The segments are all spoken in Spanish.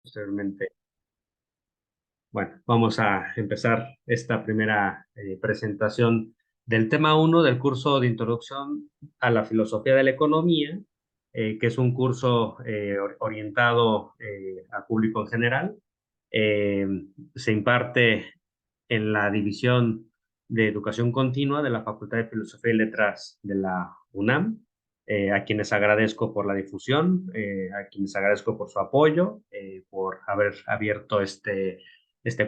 posteriormente. Bueno, vamos a empezar esta primera presentación del tema uno del curso de Introducción a la Filosofía de la Economía, que es un curso orientado al público en general. Eh, Se imparte en la División de Educación Continua de la Facultad de Filosofía y Letras de la UNAM, a quienes agradezco por la difusión, a quienes agradezco por su apoyo, por haber abierto este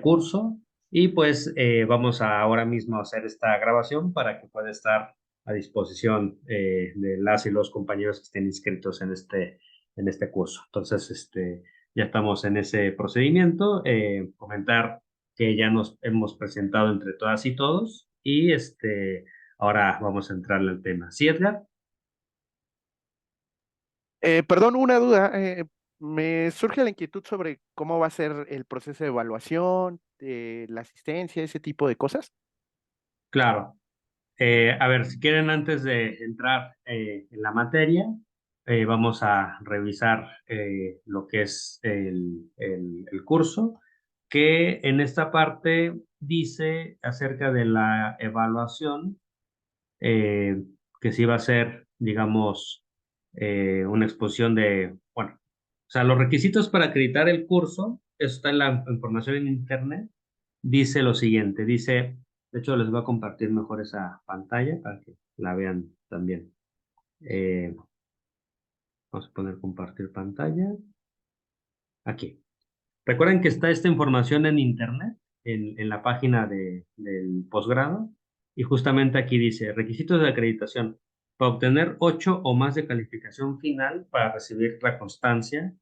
curso. Y pues vamos a ahora mismo a hacer esta grabación para que pueda estar a disposición de las y los compañeros que estén inscritos en este curso. Entonces, ya estamos en ese procedimiento. Comentar que ya nos hemos presentado entre todas y todos y ahora vamos a entrarle al tema. ¿Sí, Edgar? Perdón, una duda. Me surge la inquietud sobre cómo va a ser el proceso de evaluación, de la asistencia, ese tipo de cosas. Claro. A ver, si quieren, antes de entrar en la materia, vamos a revisar lo que es el curso, que en esta parte dice acerca de la evaluación, eh, que sí va a ser, digamos, una exposición de, bueno, o sea, los requisitos para acreditar el curso, eso está en la información en internet, dice lo siguiente, dice, de hecho les voy a compartir mejor esa pantalla para que la vean también. Eh, Vamos a poner compartir pantalla. Aquí. Recuerden que está esta información en internet, en la página del posgrado, y justamente aquí dice, requisitos de acreditación. Para obtener 8 o más de calificación final para recibir la constancia,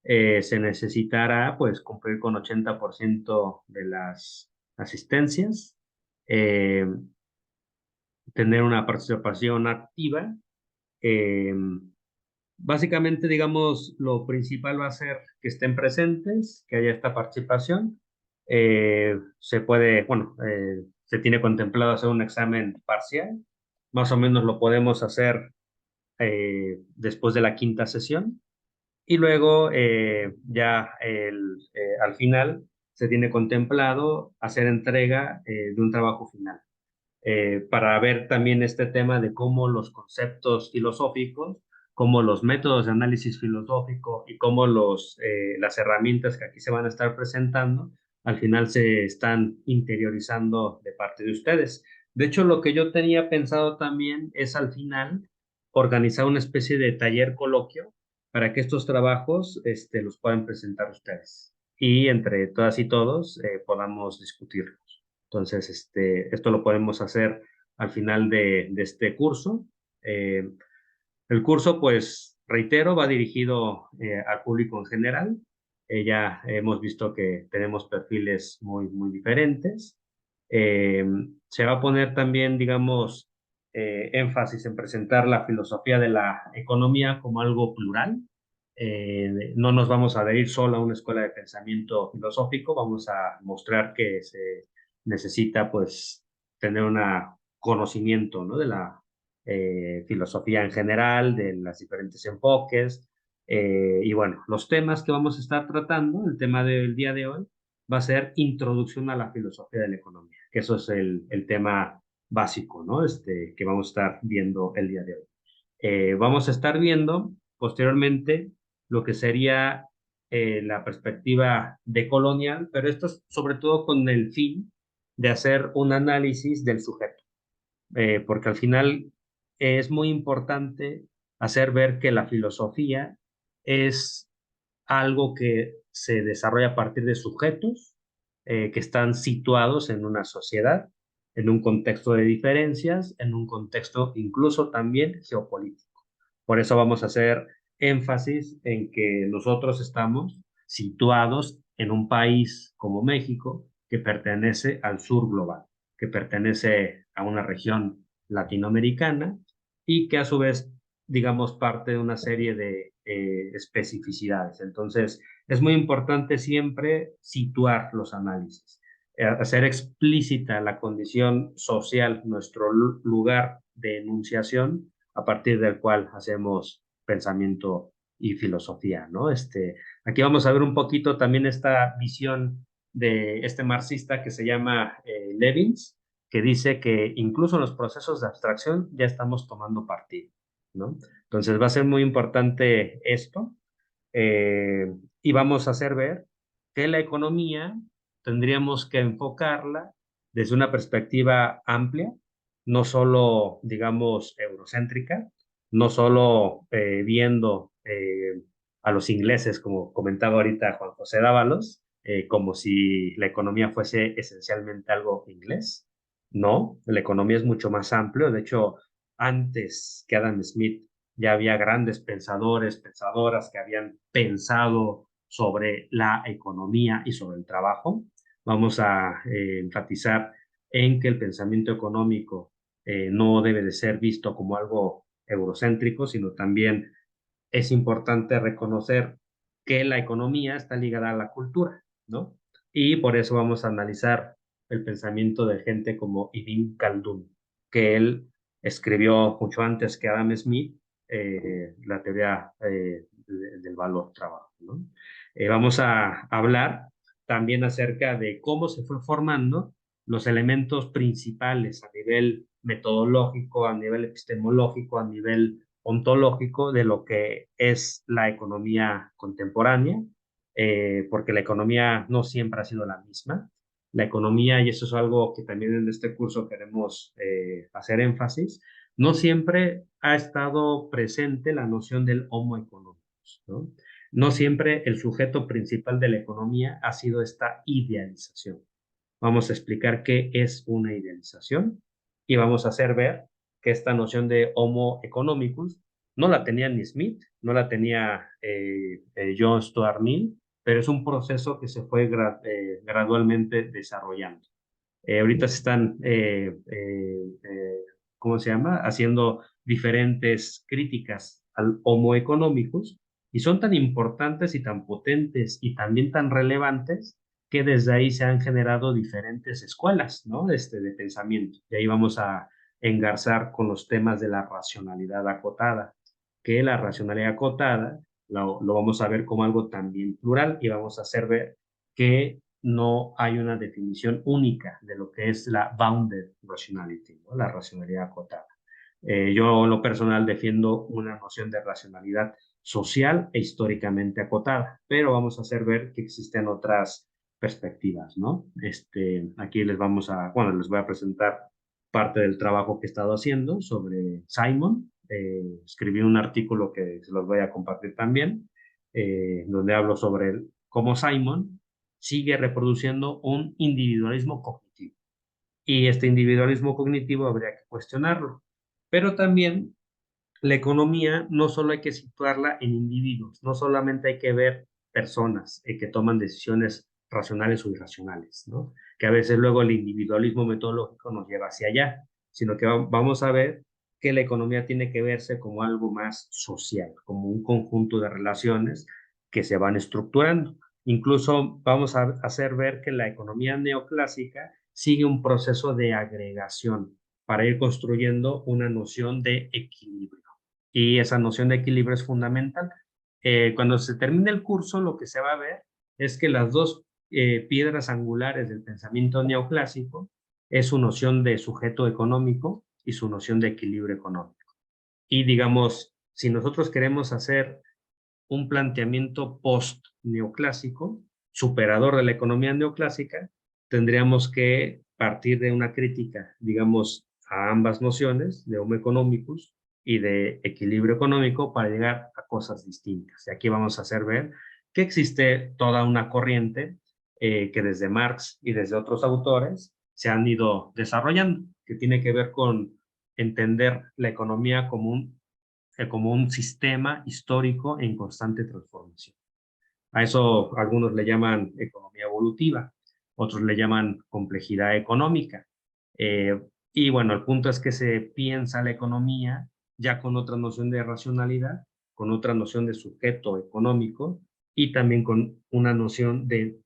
se necesitará pues cumplir con 80% de las asistencias, eh, tener una participación activa. eh, Básicamente, digamos, lo principal va a ser que estén presentes, que haya esta participación. Se puede, bueno, se tiene contemplado hacer un examen parcial. Más o menos lo podemos hacer después de la quinta sesión. Y luego, al final, se tiene contemplado hacer entrega de un trabajo final, para ver también este tema de cómo los conceptos filosóficos, cómo los métodos de análisis filosófico y cómo las herramientas que aquí se van a estar presentando, al final se están interiorizando de parte de ustedes. De hecho, lo que yo tenía pensado también es al final organizar una especie de taller coloquio para que estos trabajos los puedan presentar ustedes y entre todas y todos podamos discutirlos. Entonces, esto lo podemos hacer al final de este curso. Eh, el curso, pues, reitero, va dirigido al público en general. Ya hemos visto que tenemos perfiles muy, muy diferentes. Eh, Se va a poner también, digamos, énfasis en presentar la filosofía de la economía como algo plural. No nos vamos a adherir solo a una escuela de pensamiento filosófico, vamos a mostrar que se necesita, pues, tener un conocimiento, ¿no? De la filosofía en general, de los diferentes enfoques. Y bueno, los temas que vamos a estar tratando, el tema del día de hoy, va a ser introducción a la filosofía de la economía, que eso es el tema básico, ¿no? Que vamos a estar viendo el día de hoy. Vamos a estar viendo posteriormente lo que sería la perspectiva decolonial, pero esto es sobre todo con el fin de hacer un análisis del sujeto, porque al final es muy importante hacer ver que la filosofía es algo que se desarrolla a partir de sujetos que están situados en una sociedad, en un contexto de diferencias, en un contexto incluso también geopolítico. Por eso vamos a hacer énfasis en que nosotros estamos situados en un país como México que pertenece al sur global, que pertenece a una región latinoamericana y que a su vez, digamos, parte de una serie de especificidades. Entonces, es muy importante siempre situar los análisis, hacer explícita la condición social, nuestro lugar de enunciación, a partir del cual hacemos pensamiento y filosofía, ¿no? Aquí vamos a ver un poquito también esta visión de este marxista que se llama Levins, que dice que incluso en los procesos de abstracción ya estamos tomando partido, ¿no? Entonces va a ser muy importante esto, eh, y vamos a hacer ver que la economía tendríamos que enfocarla desde una perspectiva amplia, no solo, digamos, eurocéntrica, no solo viendo a los ingleses, como comentaba ahorita Juan José Dávalos, como si la economía fuese esencialmente algo inglés. No, la economía es mucho más amplio. De hecho, antes que Adam Smith ya había grandes pensadores, pensadoras que habían pensado sobre la economía y sobre el trabajo. Vamos a enfatizar en que el pensamiento económico no debe de ser visto como algo eurocéntrico, sino también es importante reconocer que la economía está ligada a la cultura, ¿no? Y por eso vamos a analizar el pensamiento de gente como Ibn Khaldun, que él escribió mucho antes que Adam Smith la teoría del valor trabajo, ¿no? Vamos a hablar también acerca de cómo se fue formando los elementos principales a nivel metodológico, a nivel epistemológico, a nivel ontológico de lo que es la economía contemporánea, porque la economía no siempre ha sido la misma. La economía, y eso es algo que también en este curso queremos hacer énfasis, no siempre ha estado presente la noción del homo economicus, ¿no? No siempre el sujeto principal de la economía ha sido esta idealización. Vamos a explicar qué es una idealización y vamos a hacer ver que esta noción de homo economicus no la tenía ni Smith, no la tenía John Stuart Mill, pero es un proceso que se fue gradualmente desarrollando. Ahorita se están, ¿cómo se llama? Haciendo diferentes críticas al Homo economicus y son tan importantes y tan potentes y también tan relevantes que desde ahí se han generado diferentes escuelas, ¿no? De pensamiento. Y ahí vamos a engarzar con los temas de la racionalidad acotada, que la racionalidad acotada lo vamos a ver como algo también plural y vamos a hacer ver que no hay una definición única de lo que es la bounded rationality, ¿no? La racionalidad acotada. Yo en lo personal defiendo una noción de racionalidad social e históricamente acotada, pero vamos a hacer ver que existen otras perspectivas, ¿no? Aquí les voy a presentar parte del trabajo que he estado haciendo sobre Simon. Escribí un artículo que se los voy a compartir también, donde hablo sobre cómo Simon sigue reproduciendo un individualismo cognitivo. Y este individualismo cognitivo habría que cuestionarlo. Pero también la economía no solo hay que situarla en individuos, no solamente hay que ver personas que toman decisiones racionales o irracionales, ¿no? Que a veces luego el individualismo metodológico nos lleva hacia allá, sino que vamos a ver que la economía tiene que verse como algo más social, como un conjunto de relaciones que se van estructurando. Incluso vamos a hacer ver que la economía neoclásica sigue un proceso de agregación para ir construyendo una noción de equilibrio. Y esa noción de equilibrio es fundamental. Cuando se termine el curso, lo que se va a ver es que las dos piedras angulares del pensamiento neoclásico es su noción de sujeto económico y su noción de equilibrio económico. Y digamos, si nosotros queremos hacer un planteamiento post-neoclásico, superador de la economía neoclásica, tendríamos que partir de una crítica, digamos, a ambas nociones, de homo economicus y de equilibrio económico, para llegar a cosas distintas. Y aquí vamos a hacer ver que existe toda una corriente que desde Marx y desde otros autores se han ido desarrollando, que tiene que ver con entender la economía como un sistema histórico en constante transformación. A eso algunos le llaman economía evolutiva, otros le llaman complejidad económica. Eh, y bueno, el punto es que se piensa la economía ya con otra noción de racionalidad, con otra noción de sujeto económico y también con una noción de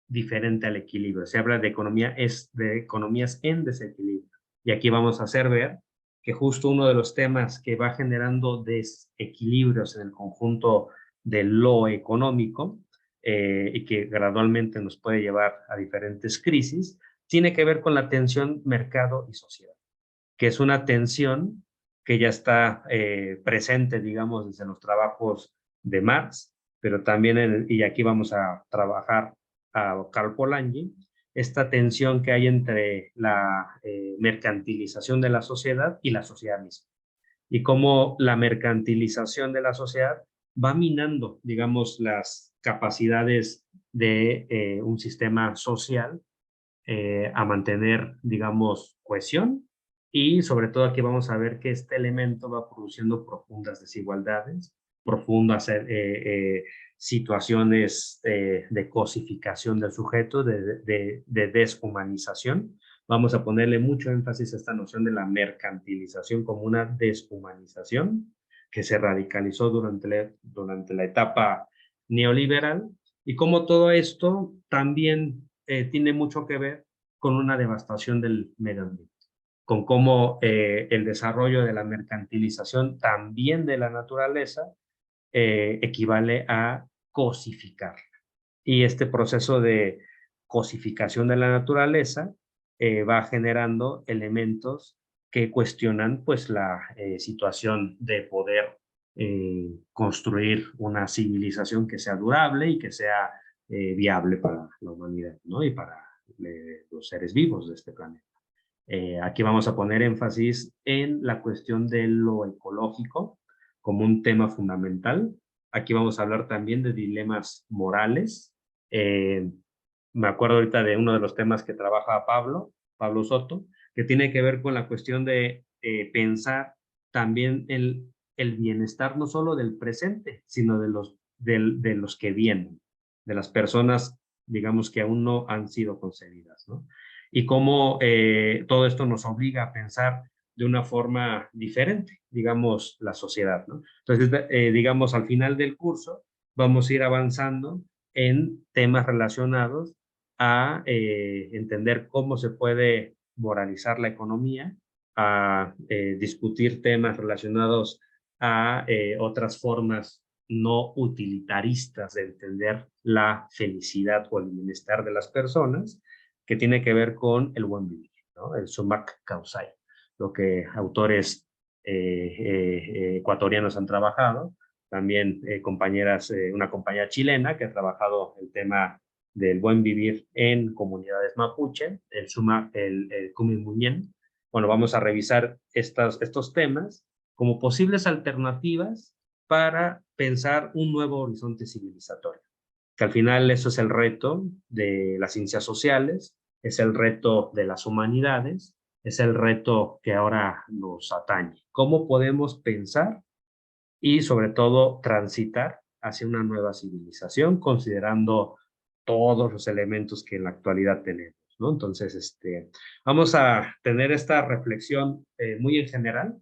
diferente al equilibrio. Se habla de economías en desequilibrio. Y aquí vamos a hacer ver que justo uno de los temas que va generando desequilibrios en el conjunto de lo económico y que gradualmente nos puede llevar a diferentes crisis, tiene que ver con la tensión mercado y sociedad, que es una tensión que ya está presente, digamos, desde los trabajos de Marx, pero también, y aquí vamos a trabajar a Karl Polanyi, esta tensión que hay entre la mercantilización de la sociedad y la sociedad misma, y cómo la mercantilización de la sociedad va minando, digamos, las capacidades de un sistema social a mantener, digamos, cohesión, y sobre todo aquí vamos a ver que este elemento va produciendo profundas desigualdades, profundas situaciones de cosificación del sujeto, de deshumanización. Vamos a ponerle mucho énfasis a esta noción de la mercantilización como una deshumanización que se radicalizó durante la etapa neoliberal, y cómo todo esto también tiene mucho que ver con una devastación del medio ambiente, con cómo el desarrollo de la mercantilización también de la naturaleza equivale a cosificar. Y este proceso de cosificación de la naturaleza va generando elementos que cuestionan pues la situación de poder construir una civilización que sea durable y que sea viable para la humanidad, ¿no? Y para los seres vivos de este planeta. Aquí vamos a poner énfasis en la cuestión de lo ecológico como un tema fundamental. Aquí vamos a hablar también de dilemas morales. Eh, Me acuerdo ahorita de uno de los temas que trabaja Pablo Soto, que tiene que ver con la cuestión de pensar también el bienestar no solo del presente, sino de los que vienen, de las personas, digamos, que aún no han sido concebidas, ¿no? Y cómo todo esto nos obliga a pensar de una forma diferente, digamos, la sociedad, ¿no? Entonces, digamos, al final del curso vamos a ir avanzando en temas relacionados a entender cómo se puede moralizar la economía, a discutir temas relacionados a otras formas no utilitaristas de entender la felicidad o el bienestar de las personas, que tiene que ver con el buen vivir, ¿no? El sumac causai, lo que autores ecuatorianos han trabajado, también compañeras, una compañera chilena que ha trabajado el tema del buen vivir en comunidades mapuche, el Cumimuñén. Bueno, vamos a revisar estos temas como posibles alternativas para pensar un nuevo horizonte civilizatorio, que al final eso es el reto de las ciencias sociales, es el reto de las humanidades, es el reto que ahora nos atañe. ¿Cómo podemos pensar y sobre todo transitar hacia una nueva civilización, considerando todos los elementos que en la actualidad tenemos, ¿no? Entonces, vamos a tener esta reflexión muy en general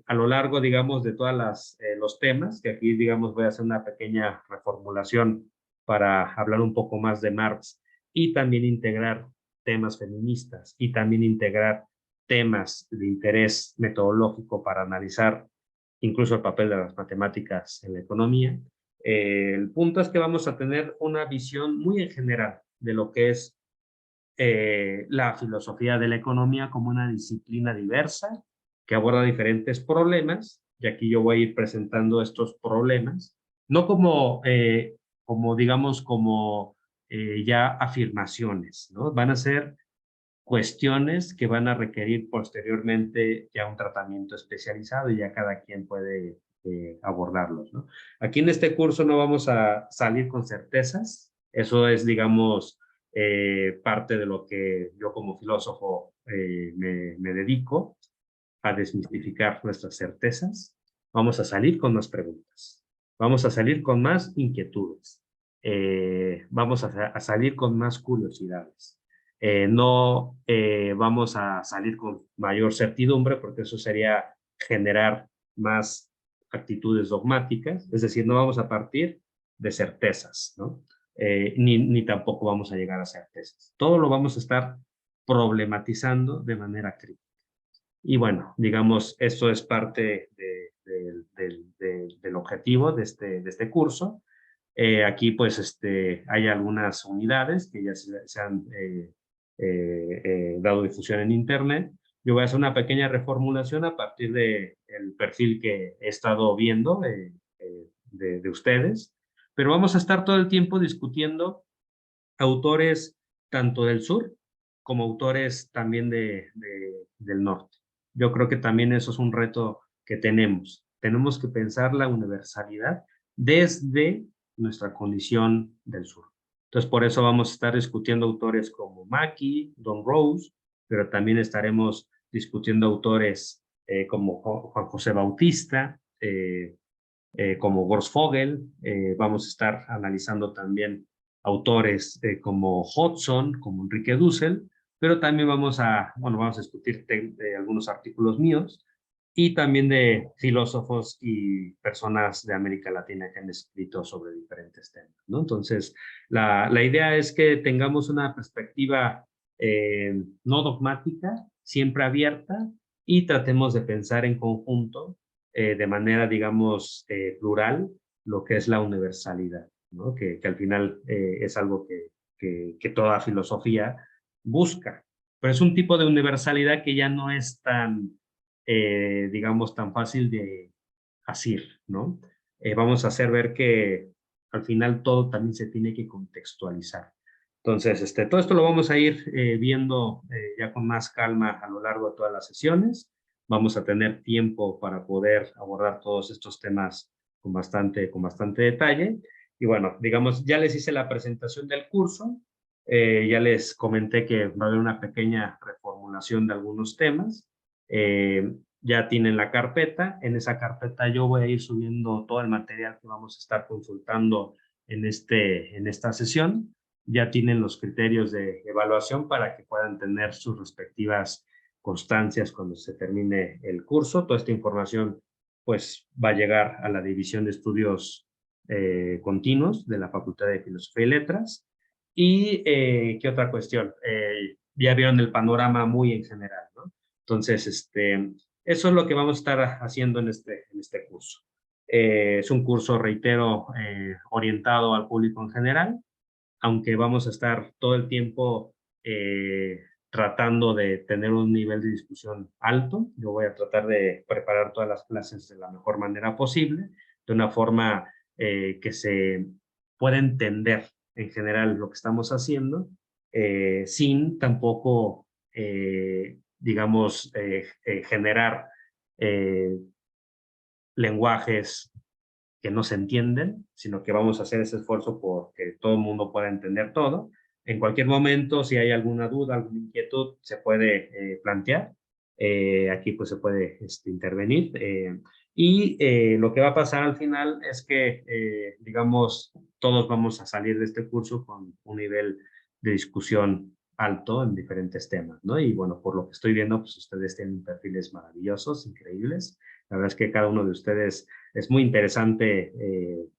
a lo largo, digamos, de todos los temas, que aquí, digamos, voy a hacer una pequeña reformulación para hablar un poco más de Marx y también integrar temas feministas y también integrar temas de interés metodológico para analizar incluso el papel de las matemáticas en la economía. El punto es que vamos a tener una visión muy en general de lo que es la filosofía de la economía como una disciplina diversa que aborda diferentes problemas, y aquí yo voy a ir presentando estos problemas, no como digamos, como ya afirmaciones, ¿no? Van a ser cuestiones que van a requerir posteriormente ya un tratamiento especializado y ya cada quien puede abordarlos, ¿no? Aquí en este curso no vamos a salir con certezas, eso es, digamos, parte de lo que yo como filósofo me dedico a desmistificar nuestras certezas. Vamos a salir con más preguntas, vamos a salir con más inquietudes, vamos a salir con más curiosidades. No vamos a salir con mayor certidumbre porque eso sería generar más actitudes dogmáticas, es decir, no vamos a partir de certezas, ¿no? Ni tampoco vamos a llegar a certezas. Todo lo vamos a estar problematizando de manera crítica. Y bueno, digamos, eso es parte del objetivo de este curso. Aquí pues hay algunas unidades que ya se han dado difusión en internet. Yo voy a hacer una pequeña reformulación a partir del perfil que he estado viendo de ustedes, pero vamos a estar todo el tiempo discutiendo autores tanto del sur como autores también del norte. Yo creo que también eso es un reto que tenemos. Tenemos que pensar la universalidad desde nuestra condición del sur. Entonces, por eso vamos a estar discutiendo autores como Mackie, Don Rose, pero también estaremos discutiendo autores como Juan José Bautista, como Gorsfogel. Vamos a estar analizando también autores como Hodgson, como Enrique Dussel, pero también vamos a discutir de algunos artículos míos y también de filósofos y personas de América Latina que han escrito sobre diferentes temas, ¿no? Entonces, la idea es que tengamos una perspectiva no dogmática, siempre abierta, y tratemos de pensar en conjunto de manera, digamos, plural, lo que es la universalidad, ¿no? Que al final es algo que toda filosofía busca. Pero es un tipo de universalidad que ya no es tan, digamos, tan fácil de asir, ¿no? Vamos a hacer ver que al final todo también se tiene que contextualizar. Entonces, todo esto lo vamos a ir viendo ya con más calma a lo largo de todas las sesiones. Vamos a tener tiempo para poder abordar todos estos temas con bastante detalle. Y bueno, digamos, ya les hice la presentación del curso, ya les comenté que va a haber una pequeña reformulación de algunos temas. Ya tienen la carpeta, en esa carpeta yo voy a ir subiendo todo el material que vamos a estar consultando en esta sesión. Ya tienen los criterios de evaluación para que puedan tener sus respectivas constancias cuando se termine el curso. Toda esta información pues va a llegar a la División de Estudios Continuos de la Facultad de Filosofía y Letras. Y ¿qué otra cuestión? Ya vieron el panorama muy en general, ¿no? Entonces, eso es lo que vamos a estar haciendo en este curso. Es un curso, reitero, orientado al público en general, aunque vamos a estar todo el tiempo tratando de tener un nivel de discusión alto. Yo voy a tratar de preparar todas las clases de la mejor manera posible, de una forma que se pueda entender en general lo que estamos haciendo, sin tampoco, digamos, generar eh, lenguajes que no se entienden, sino que vamos a hacer ese esfuerzo porque todo el mundo pueda entender todo. En cualquier momento, si hay alguna duda, alguna inquietud, se puede plantear. Aquí pues se puede intervenir. Lo que va a pasar al final es que, digamos, todos vamos a salir de este curso con un nivel de discusión alto en diferentes temas, ¿no? Y bueno, por lo que estoy viendo, pues ustedes tienen perfiles maravillosos, increíbles. La verdad es que cada uno de ustedes es muy interesante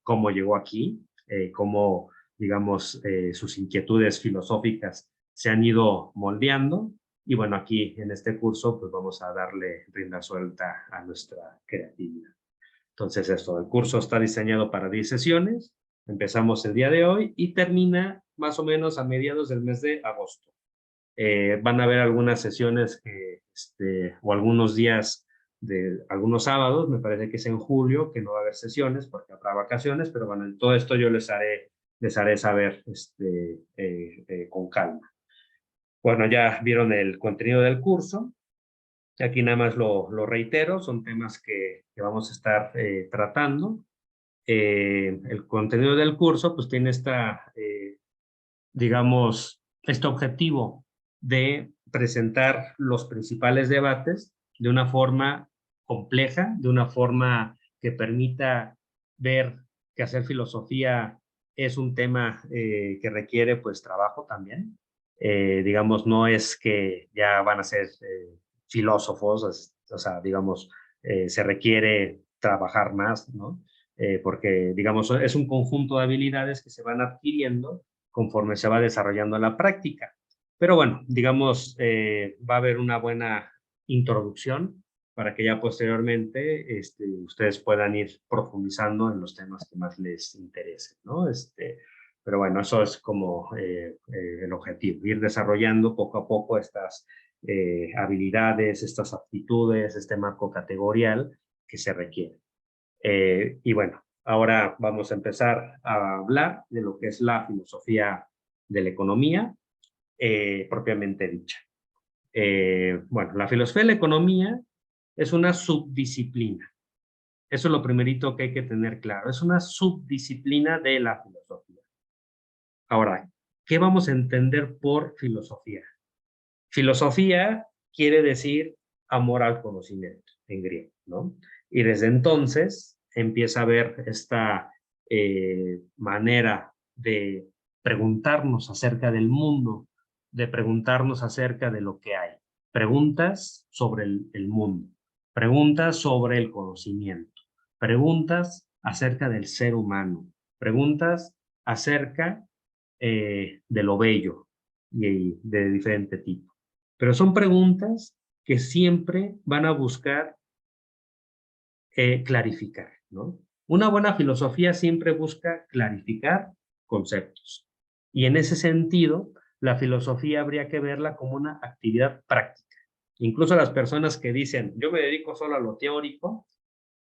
cómo llegó aquí, cómo, digamos, sus inquietudes filosóficas se han ido moldeando. Y bueno, aquí en este curso, pues vamos a darle rienda suelta a nuestra creatividad. Entonces, esto, el curso está diseñado para 10 sesiones. Empezamos el día de hoy y termina más o menos a mediados del mes de agosto. Van a haber algunas sesiones o algunos días de algunos sábados, me parece que es en julio, que no va a haber sesiones porque habrá vacaciones, pero bueno, en todo esto yo les haré saber con calma. Bueno, ya vieron el contenido del curso. Aquí nada más lo reitero, son temas que vamos a estar tratando. El contenido del curso pues tiene digamos, este objetivo de presentar los principales debates de una forma compleja, de una forma que permita ver que hacer filosofía es un tema que requiere pues trabajo también. Digamos, no es que ya van a ser filósofos, o sea, digamos, se requiere trabajar más, ¿no? Porque, digamos, es un conjunto de habilidades que se van adquiriendo conforme se va desarrollando la práctica. Pero bueno, digamos, va a haber una buena introducción para que ya posteriormente ustedes puedan ir profundizando en los temas que más les interesen, ¿no? Pero bueno, eso es como el objetivo, ir desarrollando poco a poco estas habilidades, estas aptitudes, este marco categorial que se requiere. Y bueno, ahora vamos a empezar a hablar de lo que es la filosofía de la economía propiamente dicha. Bueno, la filosofía de la economía es una subdisciplina. Eso es lo primerito que hay que tener claro. Es una subdisciplina de la filosofía. Ahora, ¿qué vamos a entender por filosofía? Filosofía quiere decir amor al conocimiento en griego, ¿no? Y desde entonces empieza a haber esta manera de preguntarnos acerca del mundo, de preguntarnos acerca de lo que hay. Preguntas sobre el mundo, preguntas sobre el conocimiento, preguntas acerca del ser humano, preguntas acerca de lo bello y de diferente tipo. Pero son preguntas que siempre van a buscar clarificar, ¿no? Una buena filosofía siempre busca clarificar conceptos. Y en ese sentido, la filosofía habría que verla como una actividad práctica. Incluso las personas que dicen, yo me dedico solo a lo teórico,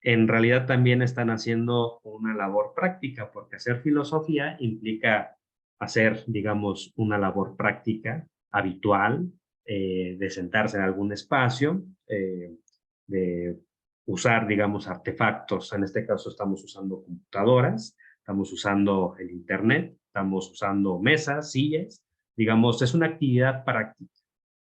en realidad también están haciendo una labor práctica, porque hacer filosofía implica hacer, digamos, una labor práctica habitual, de sentarse en algún espacio, de usar, digamos, artefactos. En este caso estamos usando computadoras, estamos usando el Internet, estamos usando mesas, sillas. Digamos, es una actividad práctica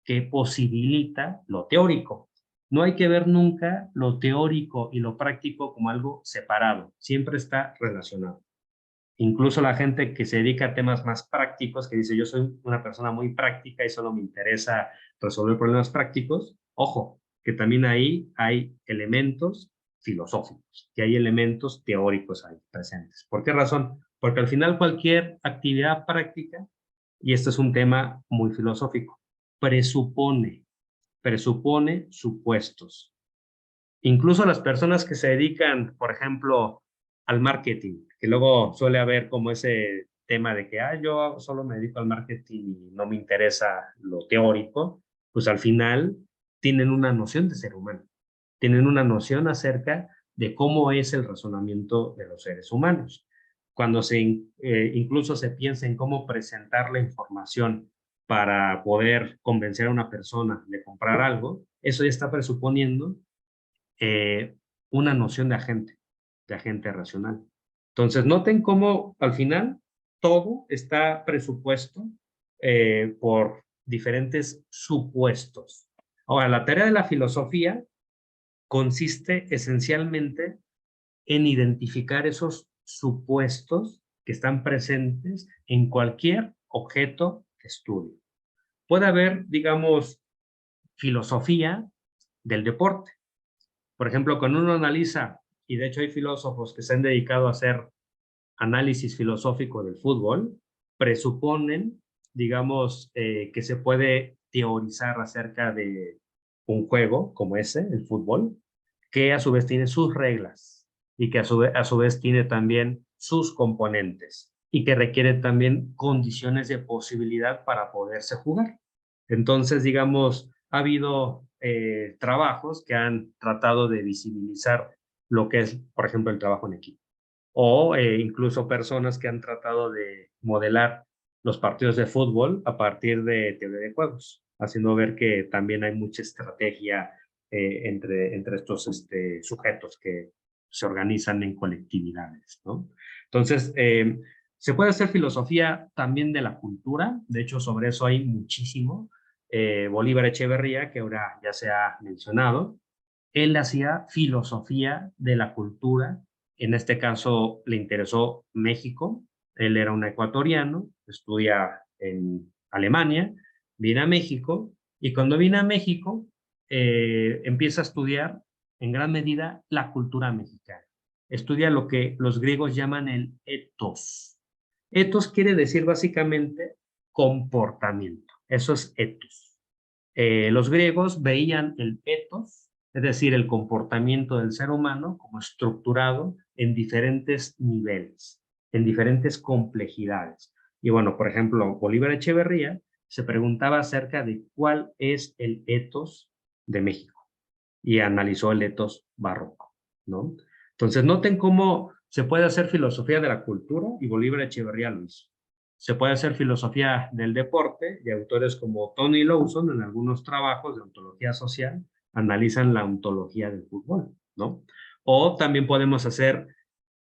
que posibilita lo teórico. No hay que ver nunca lo teórico y lo práctico como algo separado, siempre está relacionado. Incluso la gente que se dedica a temas más prácticos, que dice yo soy una persona muy práctica y solo me interesa resolver problemas prácticos, ojo, que también ahí hay elementos filosóficos, que hay elementos teóricos ahí presentes. ¿Por qué razón? Porque al final cualquier actividad práctica, y este es un tema muy filosófico, presupone, presupone supuestos. Incluso las personas que se dedican, por ejemplo, al marketing, que luego suele haber como ese tema de que yo solo me dedico al marketing y no me interesa lo teórico, pues al final tienen una noción de ser humano, tienen una noción acerca de cómo es el razonamiento de los seres humanos. Cuando incluso se piensa en cómo presentar la información para poder convencer a una persona de comprar algo, eso ya está presuponiendo eh, una noción de agente racional. Entonces, noten cómo al final todo está presupuesto por diferentes supuestos. Ahora, la tarea de la filosofía consiste esencialmente en identificar esos supuestos que están presentes en cualquier objeto de estudio. Puede haber, digamos, filosofía del deporte. Por ejemplo, cuando uno analiza, y de hecho hay filósofos que se han dedicado a hacer análisis filosófico del fútbol, presuponen, digamos, que se puede teorizar acerca de un juego como ese, el fútbol, que a su vez tiene sus reglas y que a su vez tiene también sus componentes y que requiere también condiciones de posibilidad para poderse jugar. Entonces, digamos, ha habido trabajos que han tratado de visibilizar lo que es, por ejemplo, el trabajo en equipo o incluso personas que han tratado de modelar los partidos de fútbol a partir de teoría de juegos, haciendo ver que también hay mucha estrategia entre estos sujetos que se organizan en colectividades, ¿no? Entonces, se puede hacer filosofía también de la cultura, de hecho sobre eso hay muchísimo. Bolívar Echeverría, que ahora ya se ha mencionado, él hacía filosofía de la cultura. En este caso le interesó México. Él era un ecuatoriano, estudia en Alemania, viene a México y cuando viene a México empieza a estudiar en gran medida la cultura mexicana. Estudia lo que los griegos llaman el ethos. Ethos quiere decir básicamente comportamiento. Eso es ethos. Los griegos veían el ethos, es decir, el comportamiento del ser humano, como estructurado en diferentes niveles, en diferentes complejidades. Y bueno, por ejemplo, Bolívar Echeverría se preguntaba acerca de cuál es el ethos de México y analizó el ethos barroco, ¿no? Entonces, noten cómo se puede hacer filosofía de la cultura y Bolívar Echeverría lo hizo. Se puede hacer filosofía del deporte y autores como Tony Lawson en algunos trabajos de ontología social analizan la ontología del fútbol, ¿no? O también podemos hacer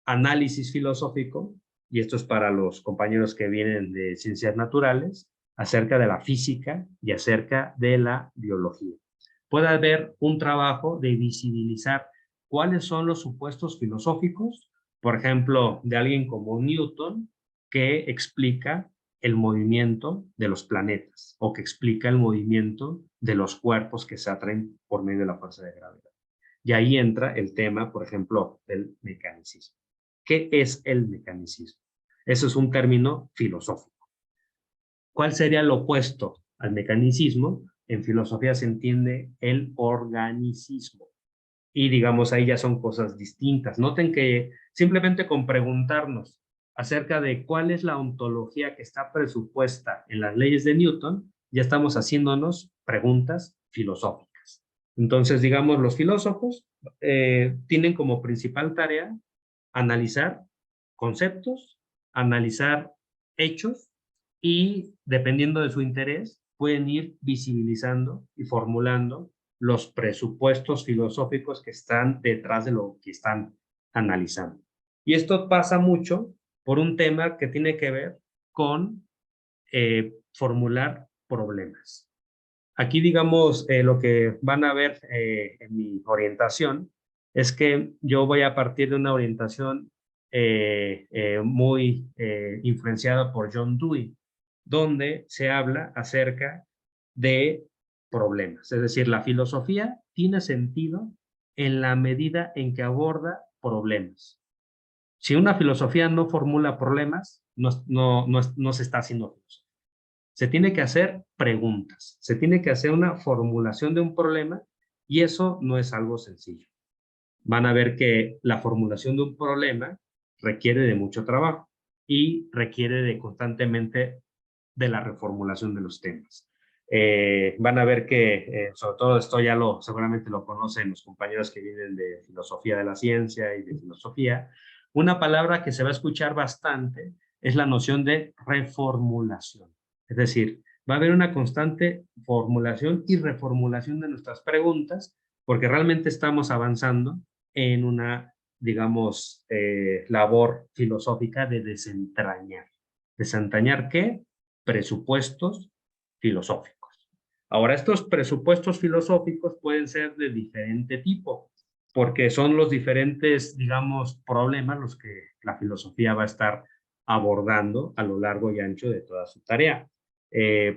análisis filosófico, y esto es para los compañeros que vienen de ciencias naturales, acerca de la física y acerca de la biología. Puede haber un trabajo de visibilizar cuáles son los supuestos filosóficos, por ejemplo, de alguien como Newton, que explica el movimiento de los planetas o que explica el movimiento de los cuerpos que se atraen por medio de la fuerza de gravedad. Y ahí entra el tema, por ejemplo, del mecanicismo. ¿Qué es el mecanicismo? Eso es un término filosófico. ¿Cuál sería el opuesto al mecanicismo? En filosofía se entiende el organicismo. Y digamos, ahí ya son cosas distintas. Noten que simplemente con preguntarnos acerca de cuál es la ontología que está presupuesta en las leyes de Newton, ya estamos haciéndonos preguntas filosóficas. Entonces, digamos, los filósofos tienen como principal tarea analizar conceptos, analizar hechos y, dependiendo de su interés, pueden ir visibilizando y formulando los presupuestos filosóficos que están detrás de lo que están analizando. Y esto pasa mucho por un tema que tiene que ver con formular problemas. Aquí, digamos, lo que van a ver en mi orientación es que yo voy a partir de una orientación muy influenciada por John Dewey, donde se habla acerca de problemas. Es decir, la filosofía tiene sentido en la medida en que aborda problemas. Si una filosofía no formula problemas, no se está haciendo filosofía. Se tiene que hacer preguntas, se tiene que hacer una formulación de un problema y eso no es algo sencillo. Van a ver que la formulación de un problema requiere de mucho trabajo y requiere de constantemente de la reformulación de los temas. Van a ver que, sobre todo esto ya seguramente lo conocen los compañeros que vienen de filosofía de la ciencia y de filosofía, una palabra que se va a escuchar bastante es la noción de reformulación. Es decir, va a haber una constante formulación y reformulación de nuestras preguntas porque realmente estamos avanzando en una, digamos, labor filosófica de desentrañar. ¿Desentrañar qué? Presupuestos filosóficos. Ahora, estos presupuestos filosóficos pueden ser de diferente tipo, porque son los diferentes, digamos, problemas los que la filosofía va a estar abordando a lo largo y ancho de toda su tarea.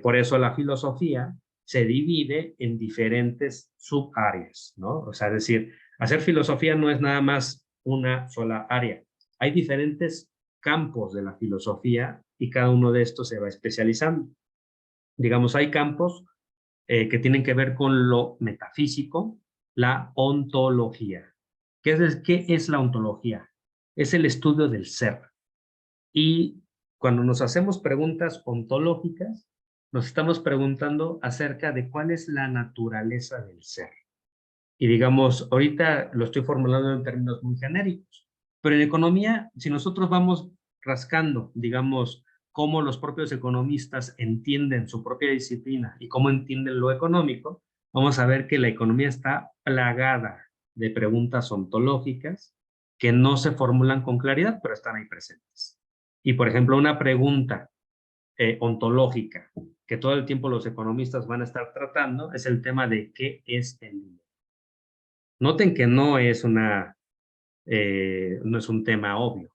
Por eso la filosofía se divide en diferentes subáreas, ¿no? O sea, es decir, hacer filosofía no es nada más una sola área. Hay diferentes campos de la filosofía y cada uno de estos se va especializando. Digamos, hay campos que tienen que ver con lo metafísico, la ontología. ¿Qué es la ontología? Es el estudio del ser. Y cuando nos hacemos preguntas ontológicas, nos estamos preguntando acerca de cuál es la naturaleza del ser. Y digamos, ahorita lo estoy formulando en términos muy genéricos, pero en economía, si nosotros vamos rascando, digamos, cómo los propios economistas entienden su propia disciplina y cómo entienden lo económico, vamos a ver que la economía está plagada de preguntas ontológicas que no se formulan con claridad, pero están ahí presentes. Y, por ejemplo, una pregunta ontológica que todo el tiempo los economistas van a estar tratando es el tema de qué es el dinero. Noten que no es un tema obvio.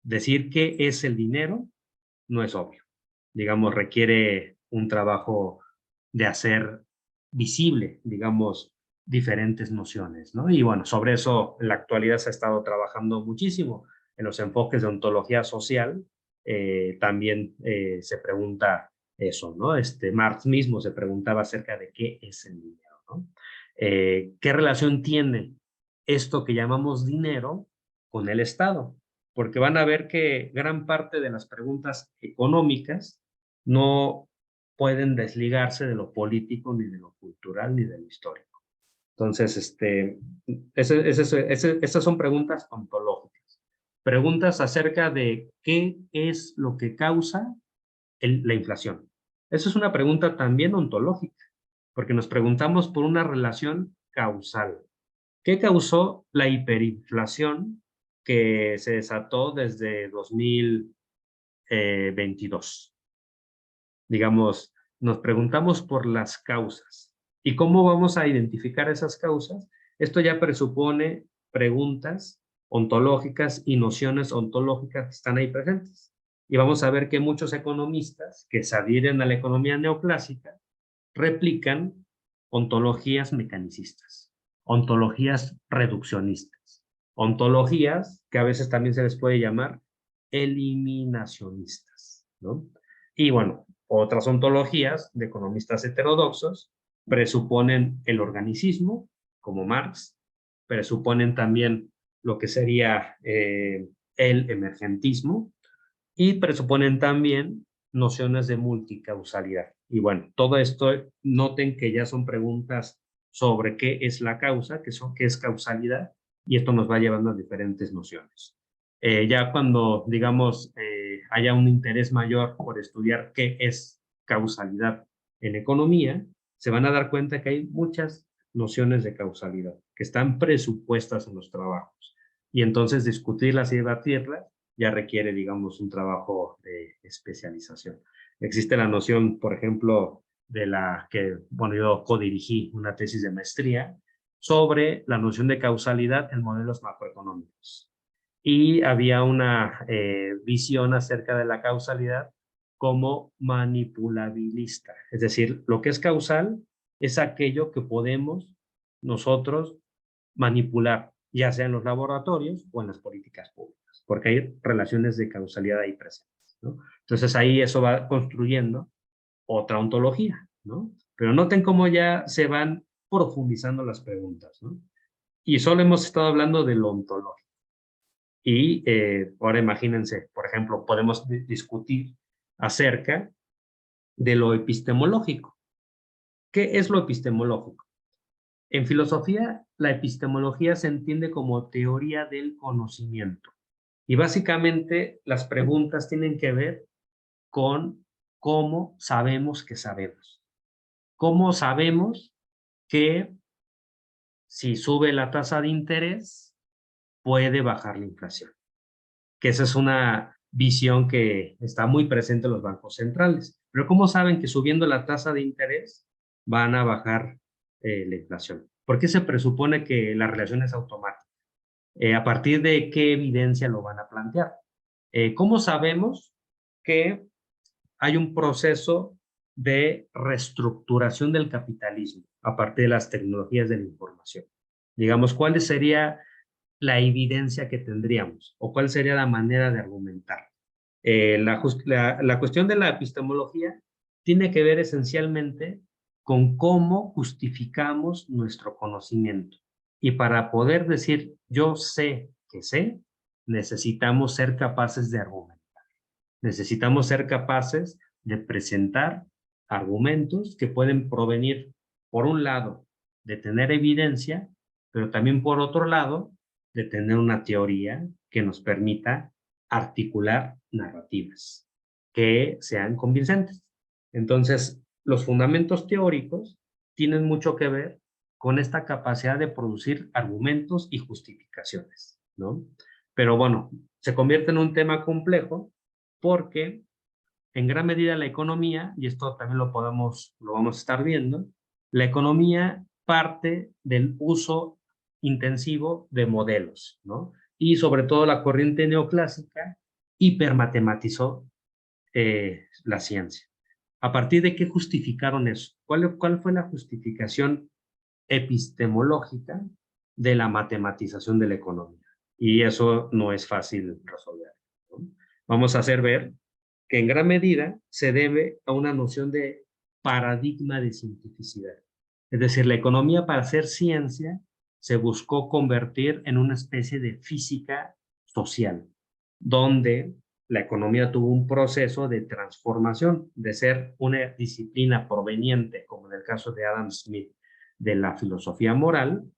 Decir qué es el dinero no es obvio. Digamos, requiere un trabajo de hacer visible, digamos, diferentes nociones, ¿no? Y bueno, sobre eso en la actualidad se ha estado trabajando muchísimo. En los enfoques de ontología social también se pregunta eso, ¿no? Marx mismo se preguntaba acerca de qué es el dinero, ¿no? ¿Qué relación tiene esto que llamamos dinero con el Estado? Porque van a ver que gran parte de las preguntas económicas no pueden desligarse de lo político, ni de lo cultural, ni de lo histórico. Entonces, esas son preguntas ontológicas. Preguntas acerca de qué es lo que causa la inflación. Esa es una pregunta también ontológica, porque nos preguntamos por una relación causal. ¿Qué causó la hiperinflación que se desató desde 2022? Digamos, nos preguntamos por las causas. ¿Y cómo vamos a identificar esas causas? Esto ya presupone preguntas ontológicas y nociones ontológicas que están ahí presentes. Y vamos a ver que muchos economistas que se adhieren a la economía neoclásica replican ontologías mecanicistas, ontologías reduccionistas, ontologías que a veces también se les puede llamar eliminacionistas, ¿no? Y bueno, otras ontologías de economistas heterodoxos presuponen el organicismo, como Marx, presuponen también lo que sería el emergentismo, y presuponen también nociones de multicausalidad. Y bueno, todo esto, noten que ya son preguntas sobre qué es la causa, qué es causalidad, y esto nos va llevando a diferentes nociones. Ya cuando, digamos, haya un interés mayor por estudiar qué es causalidad en economía, se van a dar cuenta que hay muchas nociones de causalidad que están presupuestas en los trabajos. Y entonces discutirlas y debatirlas ya requiere, digamos, un trabajo de especialización. Existe la noción, por ejemplo, de la que, bueno, yo codirigí una tesis de maestría sobre la noción de causalidad en modelos macroeconómicos. Y había una visión acerca de la causalidad como manipulabilista. Es decir, lo que es causal es aquello que podemos nosotros manipular, ya sea en los laboratorios o en las políticas públicas, porque hay relaciones de causalidad ahí presentes, ¿no? Entonces ahí eso va construyendo otra ontología, ¿no? Pero noten cómo ya se van profundizando las preguntas, ¿no? Y solo hemos estado hablando de lo ontológico. Y ahora imagínense, por ejemplo, podemos discutir acerca de lo epistemológico. ¿Qué es lo epistemológico? En filosofía, la epistemología se entiende como teoría del conocimiento. Y básicamente las preguntas tienen que ver con cómo sabemos que sabemos. ¿Cómo sabemos que si sube la tasa de interés puede bajar la inflación? Que esa es una visión que está muy presente en los bancos centrales. Pero ¿cómo saben que subiendo la tasa de interés van a bajar la inflación? ¿Por qué se presupone que la relación es automática? ¿A partir de qué evidencia lo van a plantear? ¿Cómo sabemos que hay un proceso de reestructuración del capitalismo a partir de las tecnologías de la información? Digamos, ¿cuál sería la evidencia que tendríamos o cuál sería la manera de argumentar? La cuestión de la epistemología tiene que ver esencialmente con cómo justificamos nuestro conocimiento. Y para poder decir yo sé que sé, necesitamos ser capaces de argumentar. Necesitamos ser capaces de presentar argumentos que pueden provenir, por un lado, de tener evidencia, pero también por otro lado, de tener una teoría que nos permita articular narrativas que sean convincentes. Entonces, los fundamentos teóricos tienen mucho que ver con esta capacidad de producir argumentos y justificaciones, ¿no? Pero bueno, se convierte en un tema complejo porque en gran medida la economía, y esto también lo vamos a estar viendo, la economía parte del uso intensivo de modelos, ¿no? Y sobre todo la corriente neoclásica hipermatematizó la ciencia. ¿A partir de qué justificaron eso? ¿Cuál fue la justificación epistemológica de la matematización de la economía? Y eso no es fácil resolver, ¿no? Vamos a hacer ver que en gran medida se debe a una noción de paradigma de cientificidad. Es decir, la economía, para ser ciencia, se buscó convertir en una especie de física social, donde la economía tuvo un proceso de transformación, de ser una disciplina proveniente, como en el caso de Adam Smith, de la filosofía moral,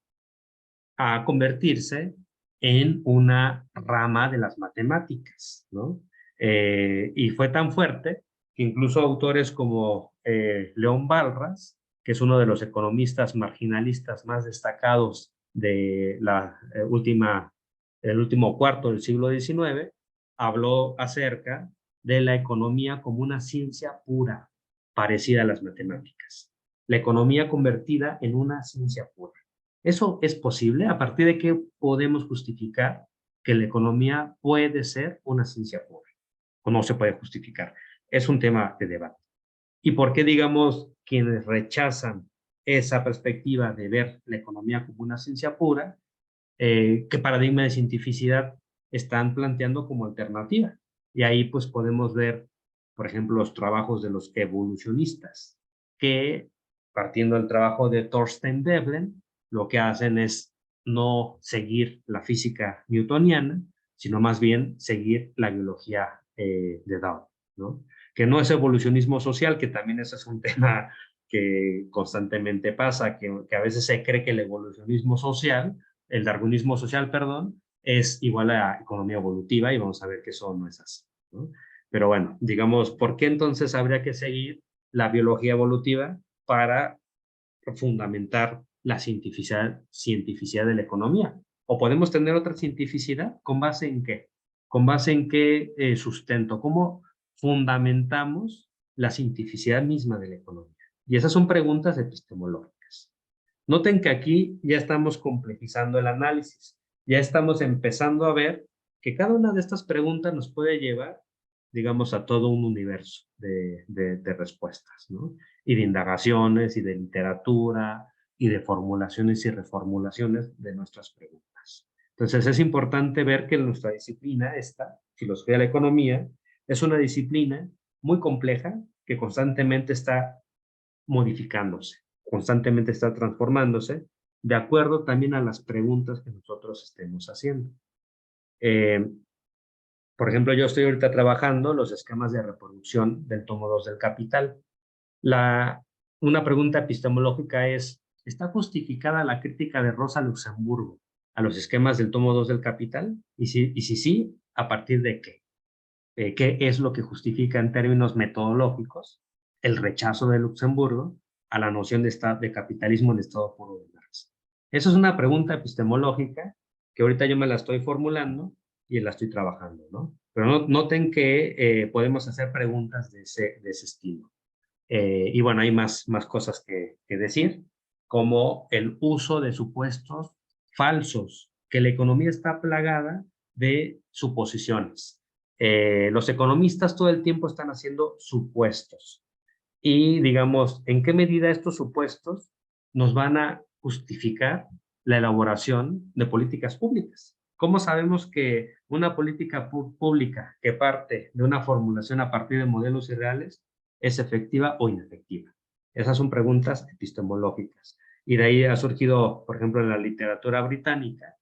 a convertirse en una rama de las matemáticas, ¿no? Y fue tan fuerte que incluso autores como León Balras, que es uno de los economistas marginalistas más destacados de el último cuarto del siglo XIX, habló acerca de la economía como una ciencia pura, parecida a las matemáticas. La economía convertida en una ciencia pura. ¿Eso es posible? ¿A partir de qué podemos justificar que la economía puede ser una ciencia pura? ¿O no se puede justificar? Es un tema de debate. ¿Y por qué, digamos, quienes rechazan esa perspectiva de ver la economía como una ciencia pura, qué paradigma de cientificidad están planteando como alternativa? Y ahí pues podemos ver, por ejemplo, los trabajos de los evolucionistas, que partiendo del trabajo de Thorstein Veblen, lo que hacen es no seguir la física newtoniana, sino más bien seguir la biología de Darwin, ¿no? Que no es evolucionismo social, que también ese es un tema que constantemente pasa, que a veces se cree que el evolucionismo social, el darwinismo social, perdón, es igual a economía evolutiva, y vamos a ver que eso no es así, ¿no? Pero bueno, digamos, ¿por qué entonces habría que seguir la biología evolutiva para fundamentar la cientificidad de la economía? ¿O podemos tener otra cientificidad? ¿Con base en qué? ¿Con base en qué sustento? ¿Cómo fundamentamos la cientificidad misma de la economía? Y esas son preguntas epistemológicas. Noten que aquí ya estamos complejizando el análisis, ya estamos empezando a ver que cada una de estas preguntas nos puede llevar, digamos, a todo un universo de respuestas, ¿no? Y de indagaciones, y de literatura, y de formulaciones y reformulaciones de nuestras preguntas. Entonces es importante ver que nuestra disciplina, esta, filosofía de la economía, es una disciplina muy compleja que constantemente está modificándose, constantemente está transformándose, de acuerdo también a las preguntas que nosotros estemos haciendo. Eh, por ejemplo, yo estoy ahorita trabajando los esquemas de reproducción del tomo 2 del Capital. La, una pregunta epistemológica es, ¿está justificada la crítica de Rosa Luxemburgo a los esquemas del tomo 2 del Capital? Y si sí, ¿a partir de qué? ¿Qué es lo que justifica en términos metodológicos el rechazo de Luxemburgo a la noción de capitalismo en estado puro de Marx? Eso es una pregunta epistemológica que ahorita yo me la estoy formulando y la estoy trabajando, ¿no? Pero noten que podemos hacer preguntas de ese estilo. Y bueno, hay más cosas que decir, como el uso de supuestos falsos, que la economía está plagada de suposiciones. Los economistas todo el tiempo están haciendo supuestos. Y digamos, ¿en qué medida estos supuestos nos van a justificar la elaboración de políticas públicas? ¿Cómo sabemos que una política pública que parte de una formulación a partir de modelos irreales es efectiva o inefectiva? Esas son preguntas epistemológicas. Y de ahí ha surgido, por ejemplo, en la literatura británica,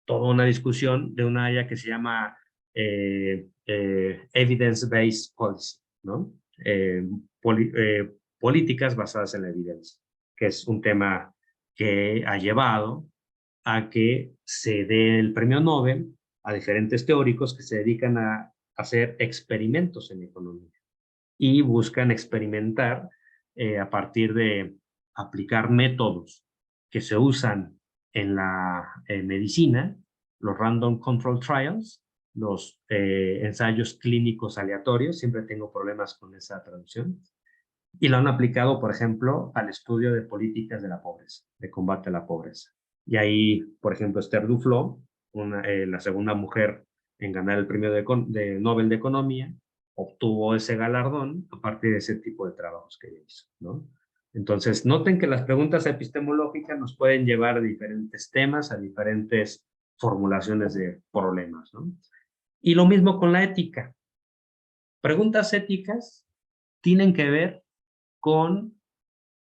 toda una discusión de una área que se llama evidence-based policy, ¿no? Eh, políticas basadas en la evidencia, que es un tema que ha llevado a que se dé el premio Nobel a diferentes teóricos que se dedican a hacer experimentos en economía y buscan experimentar a partir de aplicar métodos que se usan en la medicina, los random control trials, los ensayos clínicos aleatorios, siempre tengo problemas con esa traducción, y lo han aplicado, por ejemplo, al estudio de políticas de la pobreza, de combate a la pobreza. Y ahí, por ejemplo, Esther Duflo, la segunda mujer en ganar el premio de Nobel de Economía, obtuvo ese galardón a partir de ese tipo de trabajos que ella hizo, ¿no? Entonces, noten que las preguntas epistemológicas nos pueden llevar a diferentes temas, a diferentes formulaciones de problemas, ¿no? Y lo mismo con la ética. Preguntas éticas tienen que ver con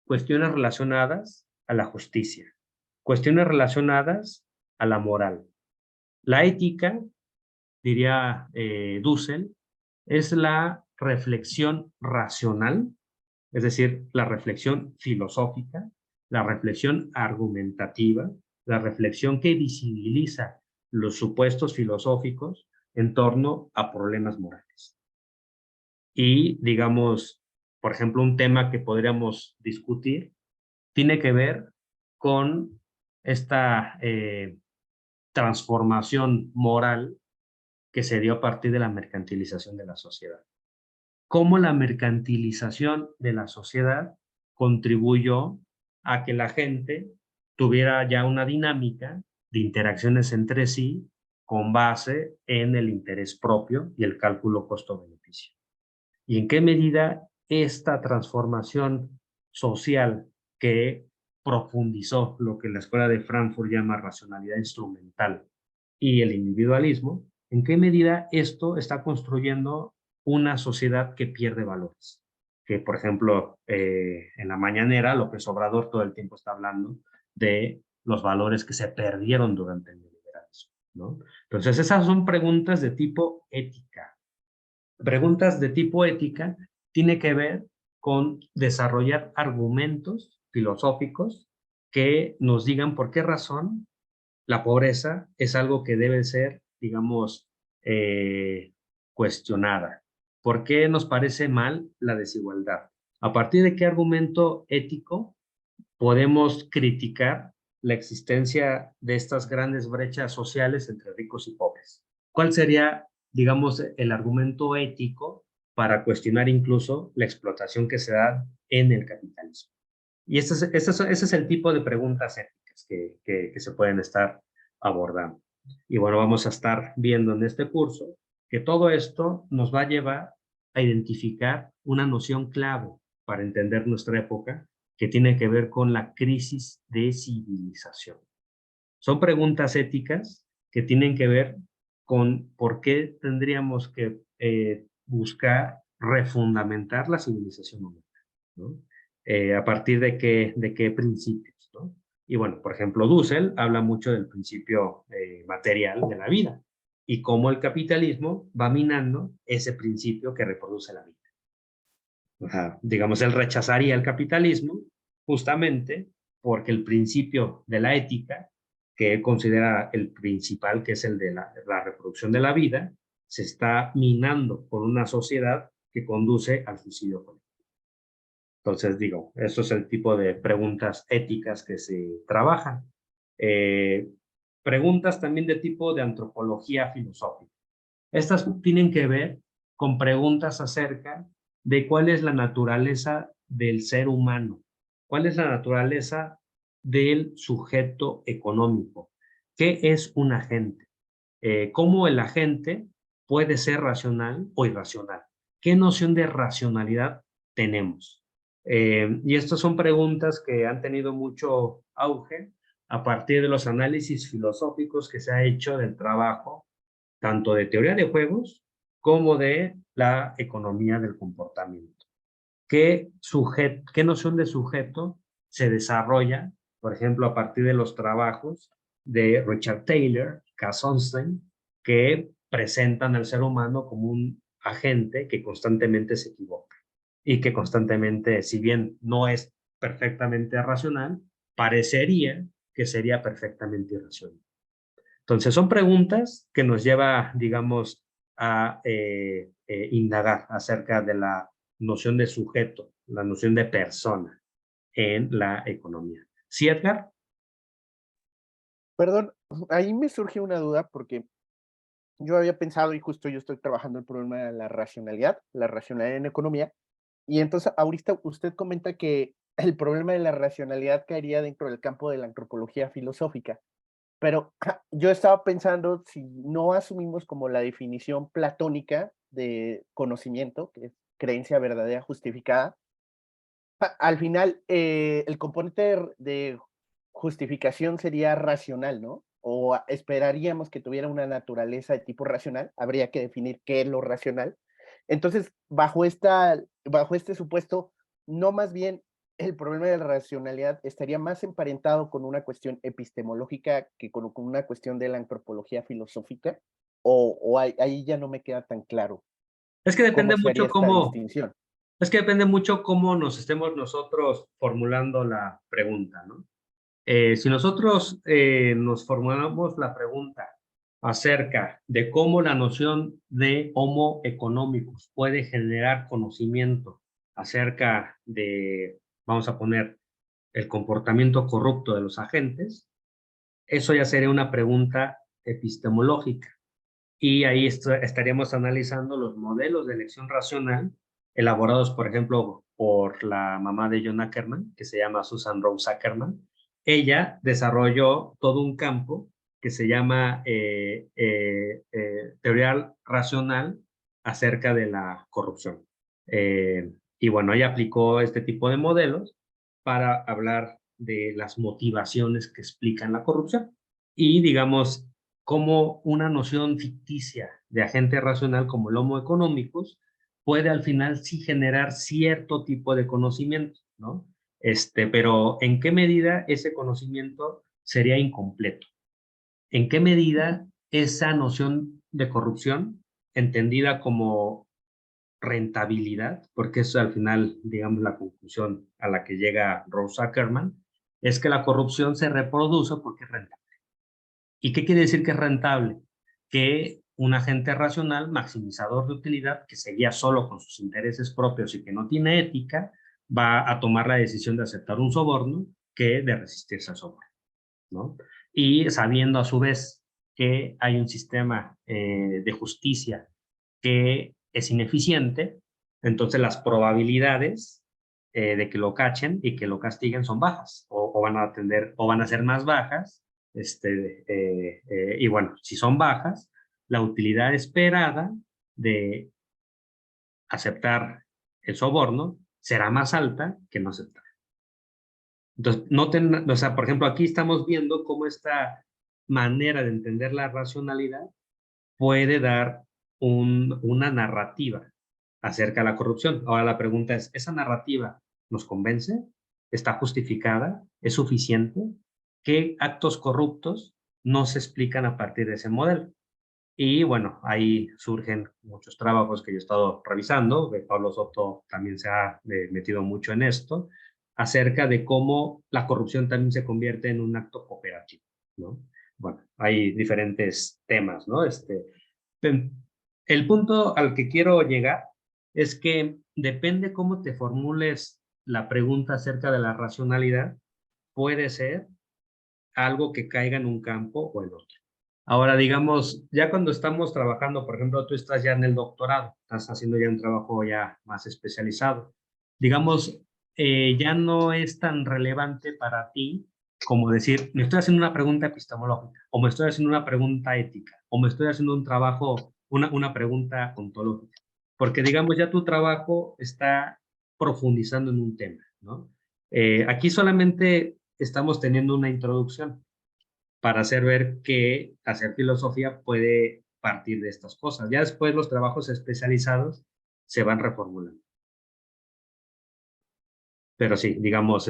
cuestiones relacionadas a la justicia, cuestiones relacionadas a la moral. La ética, diría Dussel, es la reflexión racional, es decir, la reflexión filosófica, la reflexión argumentativa, la reflexión que visibiliza los supuestos filosóficos en torno a problemas morales. Y, digamos, por ejemplo, un tema que podríamos discutir tiene que ver con esta transformación moral que se dio a partir de la mercantilización de la sociedad. Cómo la mercantilización de la sociedad contribuyó a que la gente tuviera ya una dinámica de interacciones entre sí con base en el interés propio y el cálculo costo-beneficio. Y en qué medida esta transformación social que profundizó lo que la Escuela de Frankfurt llama racionalidad instrumental y el individualismo, en qué medida esto está construyendo una sociedad que pierde valores. Que, por ejemplo, en la mañanera, López Obrador todo el tiempo está hablando de los valores que se perdieron durante el neoliberalismo, ¿no? Entonces, esas son preguntas de tipo ética. Preguntas de tipo ética tiene que ver con desarrollar argumentos filosóficos que nos digan por qué razón la pobreza es algo que debe ser, digamos, eh, cuestionada. ¿Por qué nos parece mal la desigualdad? ¿A partir de qué argumento ético podemos criticar la existencia de estas grandes brechas sociales entre ricos y pobres? ¿Cuál sería, digamos, el argumento ético para cuestionar incluso la explotación que se da en el capitalismo? Y ese es el tipo de preguntas éticas que se pueden estar abordando. Y bueno, vamos a estar viendo en este curso que todo esto nos va a llevar a identificar una noción clave para entender nuestra época que tiene que ver con la crisis de civilización. Son preguntas éticas que tienen que ver con por qué tendríamos que buscar refundamentar la civilización humana, ¿no? ¿A partir de qué principios, ¿no? Y bueno, por ejemplo, Dussel habla mucho del principio material de la vida y cómo el capitalismo va minando ese principio que reproduce la vida. O sea, digamos, él rechazaría el capitalismo justamente porque el principio de la ética, que él considera el principal, que es el de la reproducción de la vida, se está minando por una sociedad que conduce al suicidio colectivo. Entonces, digo, eso es el tipo de preguntas éticas que se trabajan. Eh, Preguntas también de tipo de antropología filosófica. Estas tienen que ver con preguntas acerca de cuál es la naturaleza del ser humano, cuál es la naturaleza del sujeto económico, qué es un agente, cómo el agente puede ser racional o irracional, qué noción de racionalidad tenemos. Y estas son preguntas que han tenido mucho auge a partir de los análisis filosóficos que se ha hecho del trabajo tanto de teoría de juegos como de la economía del comportamiento. ¿Qué noción de sujeto se desarrolla, por ejemplo, a partir de los trabajos de Richard Taylor, Cass Sunstein, que presentan al ser humano como un agente que constantemente se equivoca y que constantemente, si bien no es perfectamente racional, parecería que sería perfectamente irracional? Entonces, son preguntas que nos lleva, digamos, a indagar acerca de la noción de sujeto, la noción de persona en la economía. ¿Sí, Edgar? Perdón, ahí me surge una duda porque yo había pensado, y justo yo estoy trabajando el problema de la racionalidad en economía, y entonces ahorita usted comenta que el problema de la racionalidad caería dentro del campo de la antropología filosófica, pero yo estaba pensando si no asumimos como la definición platónica de conocimiento, que es creencia verdadera justificada, al final el componente de justificación sería racional, ¿no? O esperaríamos que tuviera una naturaleza de tipo racional, habría que definir qué es lo racional. Entonces, bajo este supuesto, no más bien el problema de la racionalidad estaría más emparentado con una cuestión epistemológica que con una cuestión de la antropología filosófica, o ahí ya no me queda tan claro Es que cómo depende se haría mucho esta cómo, distinción. es que depende mucho cómo nos estemos nosotros formulando la pregunta, ¿no? Si nosotros nos formulamos la pregunta acerca de cómo la noción de Homo economicus puede generar conocimiento acerca de, vamos a poner, el comportamiento corrupto de los agentes, eso ya sería una pregunta epistemológica. Y ahí estaríamos analizando los modelos de elección racional elaborados, por ejemplo, por la mamá de John Ackerman, que se llama Susan Rose Ackerman. Ella desarrolló todo un campo que se llama teoría racional acerca de la corrupción. Y bueno, ella aplicó este tipo de modelos para hablar de las motivaciones que explican la corrupción. Y digamos, cómo una noción ficticia de agente racional como el Homo economicus puede al final sí generar cierto tipo de conocimiento, ¿no? Pero ¿en qué medida ese conocimiento sería incompleto? ¿En qué medida esa noción de corrupción, entendida como rentabilidad, porque es al final, digamos, la conclusión a la que llega Rose Ackerman, es que la corrupción se reproduce porque es rentable? ¿Y qué quiere decir que es rentable? Que un agente racional, maximizador de utilidad, que se guía solo con sus intereses propios y que no tiene ética, va a tomar la decisión de aceptar un soborno que de resistirse al soborno, ¿no? Y sabiendo a su vez que hay un sistema de justicia que es ineficiente, entonces las probabilidades de que lo cachen y que lo castiguen son bajas, o van a atender, o van a ser más bajas, y bueno, si son bajas, la utilidad esperada de aceptar el soborno será más alta que no aceptar. Entonces, o sea, por ejemplo, aquí estamos viendo cómo esta manera de entender la racionalidad puede dar una narrativa acerca de la corrupción. Ahora la pregunta es, ¿esa narrativa nos convence? ¿Está justificada? ¿Es suficiente? ¿Qué actos corruptos no se explican a partir de ese modelo? Y bueno, ahí surgen muchos trabajos que yo he estado revisando, Pablo Soto también se ha metido mucho en esto, acerca de cómo la corrupción también se convierte en un acto cooperativo, ¿no? Bueno, hay diferentes temas, ¿no? El punto al que quiero llegar es que depende cómo te formules la pregunta acerca de la racionalidad, puede ser algo que caiga en un campo o en otro. Ahora, digamos, ya cuando estamos trabajando, por ejemplo, tú estás ya en el doctorado, estás haciendo ya un trabajo ya más especializado, digamos, ya no es tan relevante para ti como decir, me estoy haciendo una pregunta epistemológica, o me estoy haciendo una pregunta ética, o me estoy haciendo un trabajo, una pregunta ontológica, porque digamos, ya tu trabajo está profundizando en un tema, ¿no? Aquí solamente estamos teniendo una introducción para hacer ver que hacer filosofía puede partir de estas cosas. Ya después los trabajos especializados se van reformulando. Pero sí, digamos,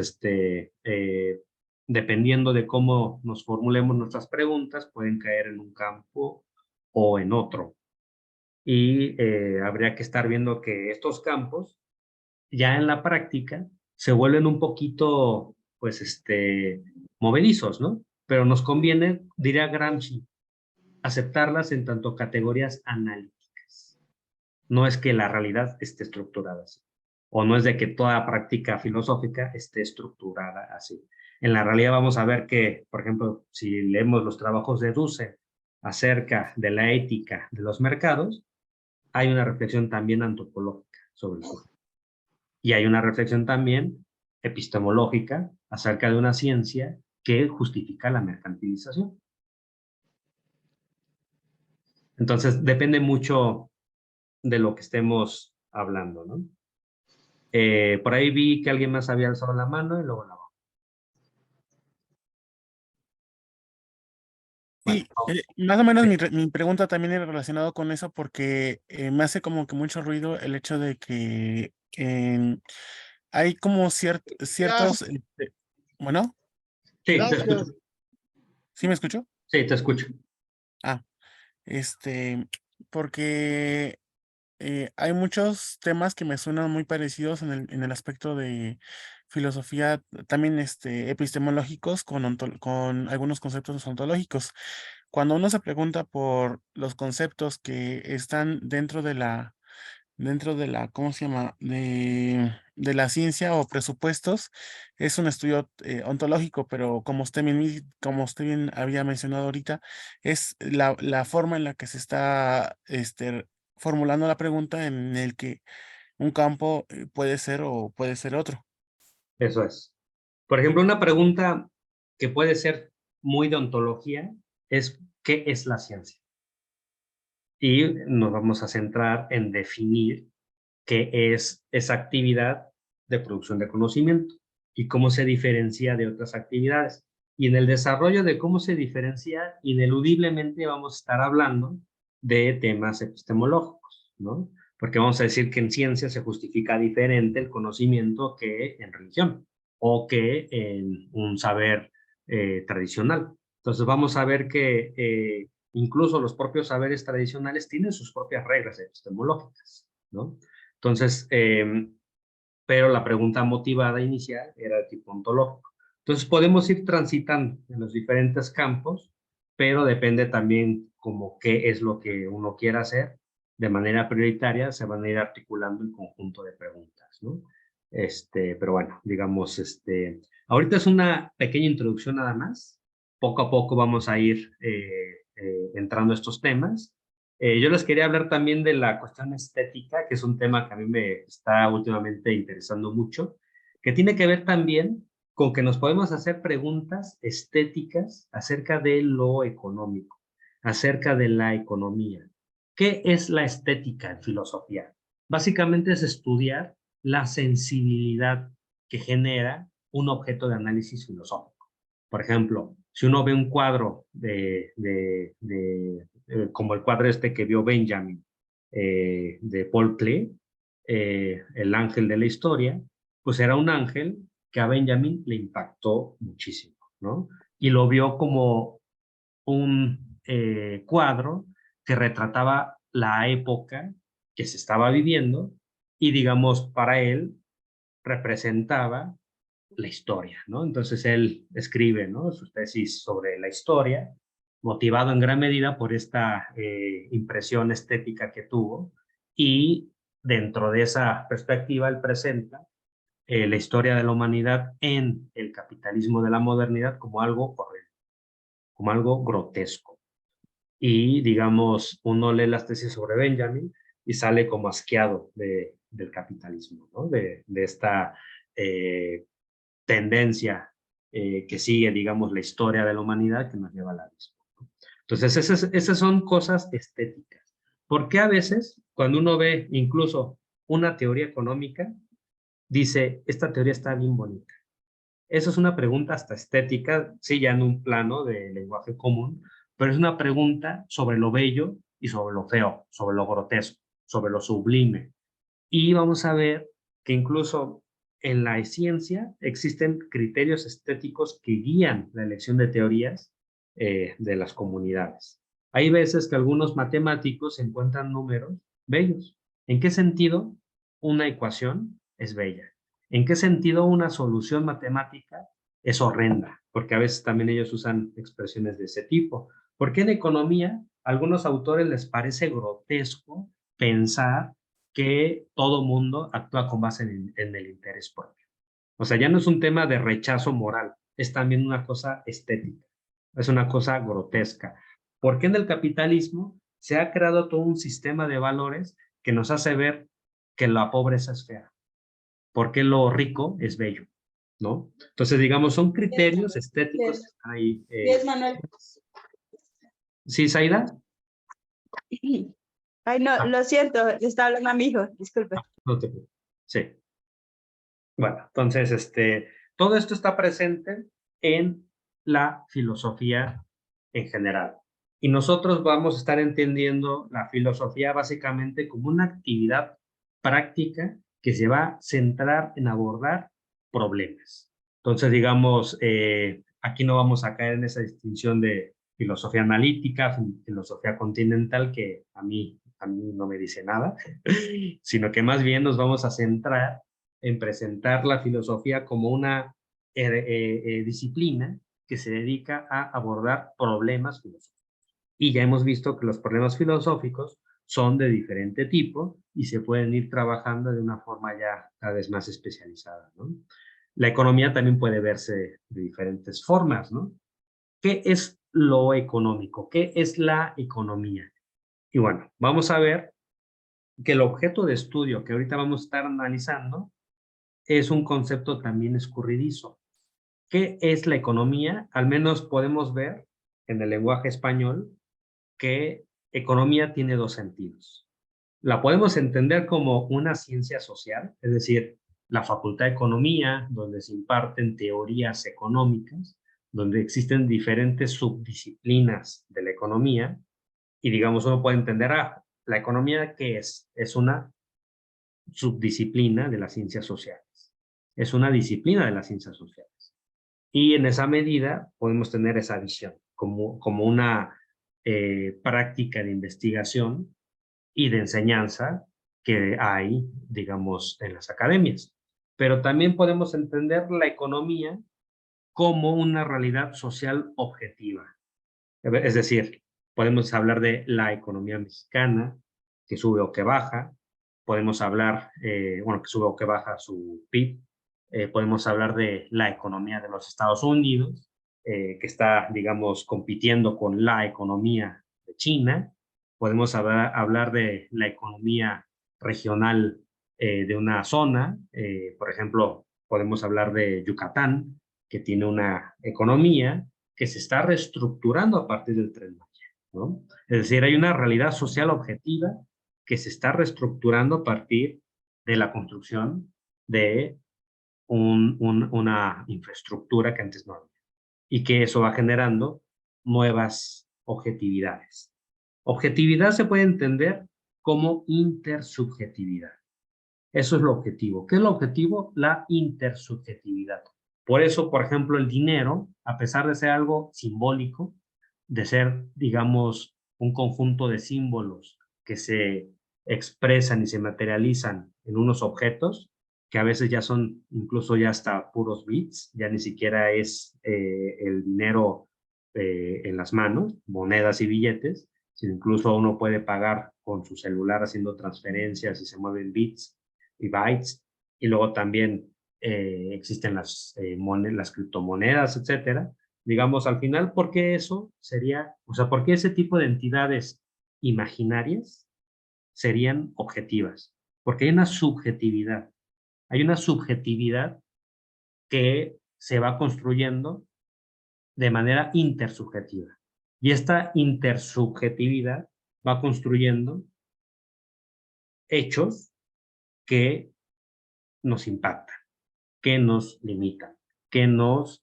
dependiendo de cómo nos formulemos nuestras preguntas, pueden caer en un campo o en otro. Y habría que estar viendo que estos campos, ya en la práctica, se vuelven un poquito, pues, movedizos, ¿no? Pero nos conviene, diría Gramsci, aceptarlas en tanto categorías analíticas. No es que la realidad esté estructurada así, o no es de que toda práctica filosófica esté estructurada así. En la realidad vamos a ver que, por ejemplo, si leemos los trabajos de Dussel acerca de la ética de los mercados, hay una reflexión también antropológica sobre el sujeto. Y hay una reflexión también epistemológica acerca de una ciencia que justifica la mercantilización. Entonces, depende mucho de lo que estemos hablando, ¿no? Por ahí vi que alguien más había alzado la mano y luego la bajó. Sí, Sí, más o menos mi pregunta también era relacionado con eso porque me hace como que mucho ruido el hecho de que hay como ciertos, bueno, Sí, te escucho. ¿sí me escucho? Sí, te escucho. Ah, porque hay muchos temas que me suenan muy parecidos en el aspecto de filosofía, también epistemológicos con algunos conceptos ontológicos. Cuando uno se pregunta por los conceptos que están dentro de la, ¿cómo se llama? De la ciencia o presupuestos, es un estudio ontológico, pero como usted bien había mencionado ahorita, es la forma en la que se está formulando la pregunta en el que un campo puede ser o puede ser otro. Eso es. Por ejemplo, una pregunta que puede ser muy de ontología es, ¿qué es la ciencia? Y nos vamos a centrar en definir qué es esa actividad de producción de conocimiento y cómo se diferencia de otras actividades. Y en el desarrollo de cómo se diferencia, ineludiblemente vamos a estar hablando de temas epistemológicos, ¿no? Porque vamos a decir que en ciencia se justifica diferente el conocimiento que en religión o que en un saber tradicional. Entonces vamos a ver que incluso los propios saberes tradicionales tienen sus propias reglas epistemológicas, ¿no? Entonces, pero la pregunta motivada inicial era de tipo ontológico. Entonces, podemos ir transitando en los diferentes campos, pero depende también como qué es lo que uno quiera hacer. De manera prioritaria se van a ir articulando el conjunto de preguntas, ¿no? Pero bueno, digamos, ahorita es una pequeña introducción nada más. Poco a poco vamos a ir entrando a estos temas. Yo les quería hablar también de la cuestión estética, que es un tema que a mí me está últimamente interesando mucho, que tiene que ver también con que nos podemos hacer preguntas estéticas acerca de lo económico, acerca de la economía. ¿Qué es la estética en filosofía? Básicamente es estudiar la sensibilidad que genera un objeto de análisis filosófico. Por ejemplo, si uno ve un cuadro como el cuadro que vio Benjamin de Paul Klee, El ángel de la historia, pues era un ángel que a Benjamin le impactó muchísimo, ¿no? Y lo vio como un cuadro que retrataba la época que se estaba viviendo y, digamos, para él representaba la historia, ¿no? Entonces él escribe, ¿no?, su tesis sobre la historia, motivado en gran medida por esta impresión estética que tuvo, y dentro de esa perspectiva él presenta la historia de la humanidad en el capitalismo de la modernidad como algo horrible, como algo grotesco. Y, digamos, uno lee las tesis sobre Benjamin y sale como asqueado del capitalismo, ¿no? De esta tendencia que sigue, digamos, la historia de la humanidad que nos lleva al abismo. Entonces, esas son cosas estéticas. Porque a veces, cuando uno ve incluso una teoría económica, dice, esta teoría está bien bonita? Eso es una pregunta hasta estética, sí, ya en un plano de lenguaje común, pero es una pregunta sobre lo bello y sobre lo feo, sobre lo grotesco, sobre lo sublime. Y vamos a ver que incluso en la ciencia existen criterios estéticos que guían la elección de teorías de las comunidades. Hay veces que algunos matemáticos encuentran números bellos. ¿En qué sentido una ecuación es bella? ¿En qué sentido una solución matemática es horrenda? Porque a veces también ellos usan expresiones de ese tipo. Porque en economía a algunos autores les parece grotesco pensar que todo mundo actúa con base en el interés propio. O sea, ya no es un tema de rechazo moral, es también una cosa estética, es una cosa grotesca. Porque en el capitalismo se ha creado todo un sistema de valores que nos hace ver que la pobreza es fea, porque lo rico es bello, ¿no? Entonces, digamos, son criterios estéticos que están ahí. Manuel. ¿Sí, Zaida? Ay, no, lo siento, le está hablando a mi hijo, disculpe. No te preocupes. Sí. Bueno, entonces, todo esto está presente en la filosofía en general. Y nosotros vamos a estar entendiendo la filosofía básicamente como una actividad práctica que se va a centrar en abordar problemas. Entonces, digamos, aquí no vamos a caer en esa distinción de filosofía analítica, filosofía continental, que a mí no me dice nada, sino que más bien nos vamos a centrar en presentar la filosofía como una disciplina que se dedica a abordar problemas filosóficos. Y ya hemos visto que los problemas filosóficos son de diferente tipo y se pueden ir trabajando de una forma ya cada vez más especializada, ¿no? La economía también puede verse de diferentes formas, ¿no? ¿Qué es lo económico? ¿Qué es la economía? Y bueno, vamos a ver que el objeto de estudio que ahorita vamos a estar analizando es un concepto también escurridizo. ¿Qué es la economía? Al menos podemos ver en el lenguaje español que economía tiene dos sentidos. La podemos entender como una ciencia social, es decir, la Facultad de Economía, donde se imparten teorías económicas, donde existen diferentes subdisciplinas de la economía, y digamos, uno puede entender, la economía, ¿qué es? Es una subdisciplina de las ciencias sociales. Es una disciplina de las ciencias sociales. Y en esa medida podemos tener esa visión como una práctica de investigación y de enseñanza que hay, digamos, en las academias. Pero también podemos entender la economía como una realidad social objetiva. Es decir, podemos hablar de la economía mexicana, que sube o que baja, podemos hablar, bueno, que sube o que baja su PIB, podemos hablar de la economía de los Estados Unidos, que está, digamos, compitiendo con la economía de China, podemos hablar de la economía regional de una zona, por ejemplo, podemos hablar de Yucatán, que tiene una economía que se está reestructurando a partir del Tren Maya, ¿no? Es decir, hay una realidad social objetiva que se está reestructurando a partir de la construcción de una infraestructura que antes no había y que eso va generando nuevas objetividades. Objetividad se puede entender como intersubjetividad. Eso es lo objetivo. ¿Qué es lo objetivo? La intersubjetividad. Por eso, por ejemplo, el dinero, a pesar de ser algo simbólico, de ser, digamos, un conjunto de símbolos que se expresan y se materializan en unos objetos, que a veces ya son incluso ya hasta puros bits, ya ni siquiera es el dinero en las manos, monedas y billetes, sino incluso uno puede pagar con su celular haciendo transferencias y se mueven bits y bytes, y luego también existen las criptomonedas, etcétera. Digamos, al final, ¿por qué eso sería, o sea, por qué ese tipo de entidades imaginarias serían objetivas? Porque hay una subjetividad que se va construyendo de manera intersubjetiva. Y esta intersubjetividad va construyendo hechos que nos impactan, que nos limitan, que nos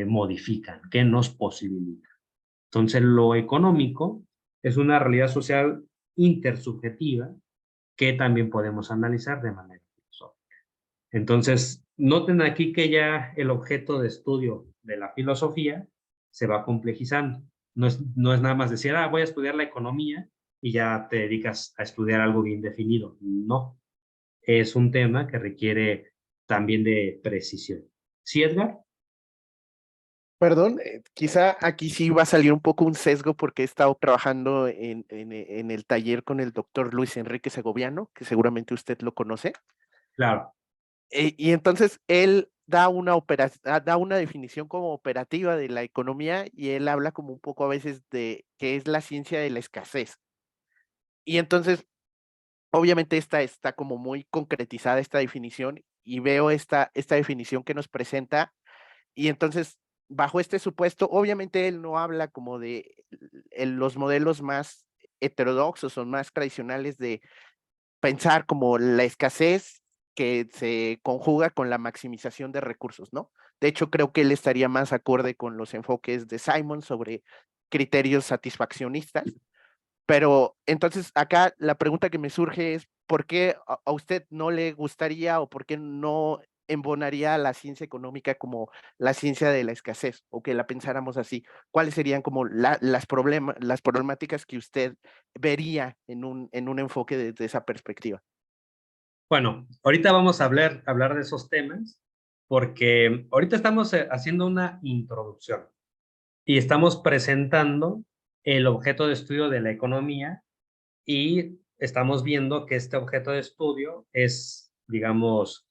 modifican, que nos posibilitan. Entonces, lo económico es una realidad social intersubjetiva que también podemos analizar de manera filosófica. Entonces, noten aquí que ya el objeto de estudio de la filosofía se va complejizando. No es nada más decir, voy a estudiar la economía y ya te dedicas a estudiar algo bien definido. No, es un tema que requiere también de precisión. ¿Sí, Edgar? Perdón, quizá aquí sí va a salir un poco un sesgo porque he estado trabajando en el taller con el doctor Luis Enrique Segoviano, que seguramente usted lo conoce. Claro. Y entonces él da da una definición como operativa de la economía y él habla como un poco a veces de que es la ciencia de la escasez. Y entonces, obviamente esta está como muy concretizada esta definición y veo esta definición que nos presenta y entonces, bajo este supuesto, obviamente él no habla como de los modelos más heterodoxos o más tradicionales de pensar como la escasez que se conjuga con la maximización de recursos, ¿no? De hecho, creo que él estaría más acorde con los enfoques de Simon sobre criterios satisfaccionistas. Pero entonces acá la pregunta que me surge es, ¿por qué a usted no le gustaría o por qué no embonaría a la ciencia económica como la ciencia de la escasez, o que la pensáramos así? ¿Cuáles serían como las problemáticas que usted vería en un enfoque desde esa perspectiva? Bueno, ahorita vamos a hablar de esos temas porque ahorita estamos haciendo una introducción y estamos presentando el objeto de estudio de la economía y estamos viendo que este objeto de estudio es, digamos,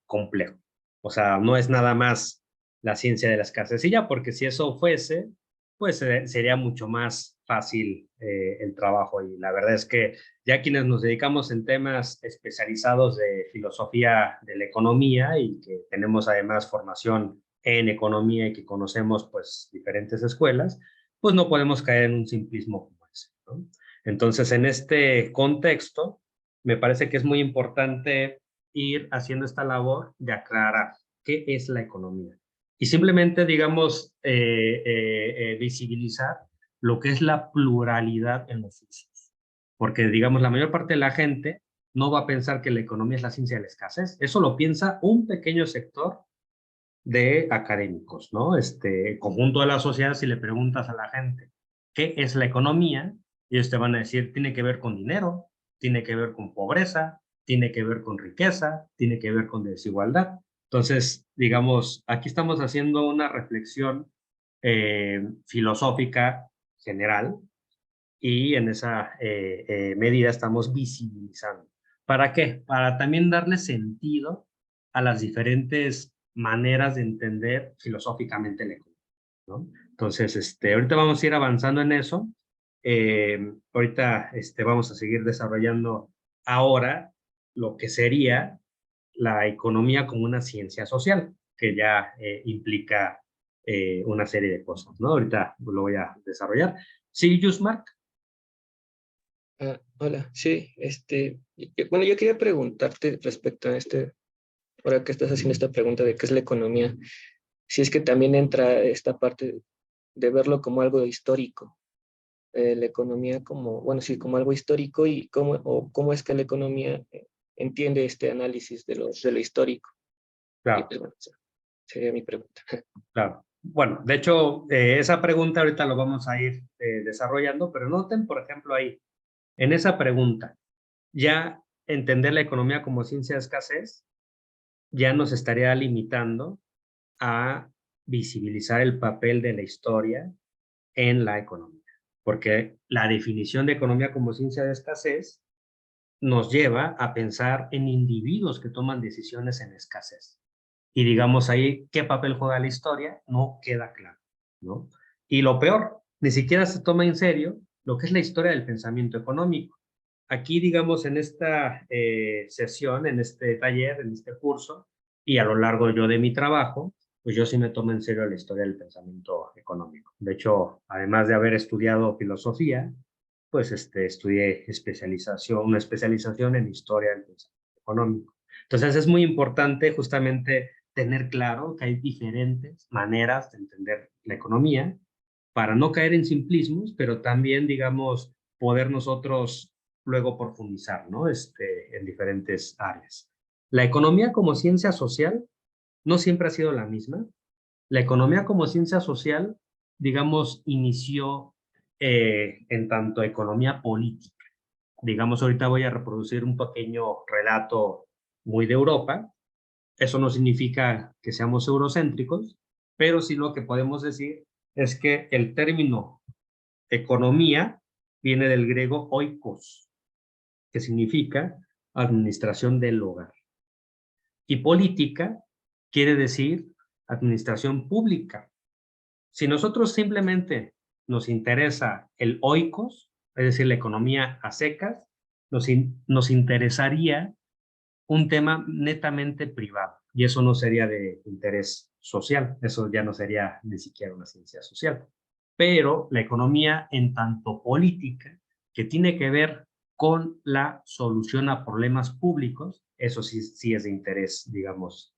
complejo. O sea, no es nada más la ciencia de la escasez y ya, porque si eso fuese, pues sería mucho más fácil el trabajo. Y la verdad es que ya quienes nos dedicamos en temas especializados de filosofía de la economía y que tenemos además formación en economía y que conocemos pues diferentes escuelas, pues no podemos caer en un simplismo como ese, ¿no? Entonces, en este contexto, me parece que es muy importante ir haciendo esta labor de aclarar qué es la economía. Y simplemente, digamos, visibilizar lo que es la pluralidad en los usos. Porque, digamos, la mayor parte de la gente no va a pensar que la economía es la ciencia de la escasez. Eso lo piensa un pequeño sector de académicos, ¿no? Conjunto de la sociedad, si le preguntas a la gente qué es la economía, ellos te van a decir, tiene que ver con dinero, tiene que ver con pobreza, tiene que ver con riqueza, tiene que ver con desigualdad. Entonces, digamos, aquí estamos haciendo una reflexión filosófica general y en esa medida estamos visibilizando. ¿Para qué? Para también darle sentido a las diferentes maneras de entender filosóficamente la economía, ¿no? Entonces, ahorita vamos a ir avanzando en eso. Ahorita vamos a seguir desarrollando ahora lo que sería la economía como una ciencia social, que ya implica una serie de cosas, ¿no? Ahorita lo voy a desarrollar. Sí, Yusmark. Hola, sí, bueno, yo quería preguntarte respecto a ahora que estás haciendo esta pregunta de qué es la economía, si es que también entra esta parte de verlo como algo histórico, la economía como, bueno, sí, como algo histórico y cómo es que la economía entiende este análisis de lo histórico. Y Claro, pues bueno, esa sería mi pregunta. claro. Bueno, de hecho, esa pregunta ahorita lo vamos a ir desarrollando, pero noten, por ejemplo, ahí, en esa pregunta, ya entender la economía como ciencia de escasez ya nos estaría limitando a visibilizar el papel de la historia en la economía, porque la definición de economía como ciencia de escasez nos lleva a pensar en individuos que toman decisiones en escasez. Y digamos ahí, ¿qué papel juega la historia? No queda claro, ¿no? Y lo peor, ni siquiera se toma en serio lo que es la historia del pensamiento económico. Aquí, digamos, en esta sesión, en este taller, en este curso, y a lo largo yo de mi trabajo, pues yo sí me tomo en serio la historia del pensamiento económico. De hecho, además de haber estudiado filosofía, pues estudié una especialización en historia del pensamiento económico. Entonces es muy importante justamente tener claro que hay diferentes maneras de entender la economía para no caer en simplismos, pero también, digamos, poder nosotros luego profundizar, ¿no? En diferentes áreas. La economía como ciencia social no siempre ha sido la misma. La economía como ciencia social, digamos, inició en tanto economía política. Digamos, ahorita voy a reproducir un pequeño relato muy de Europa. Eso no significa que seamos eurocéntricos, pero sí lo que podemos decir es que el término economía viene del griego oikos, que significa administración del hogar. Y política quiere decir administración pública. Si nosotros simplemente nos interesa el oikos, es decir, la economía a secas, nos interesaría un tema netamente privado y eso no sería de interés social, eso ya no sería ni siquiera una ciencia social. Pero la economía en tanto política, que tiene que ver con la solución a problemas públicos, eso sí es de interés, digamos,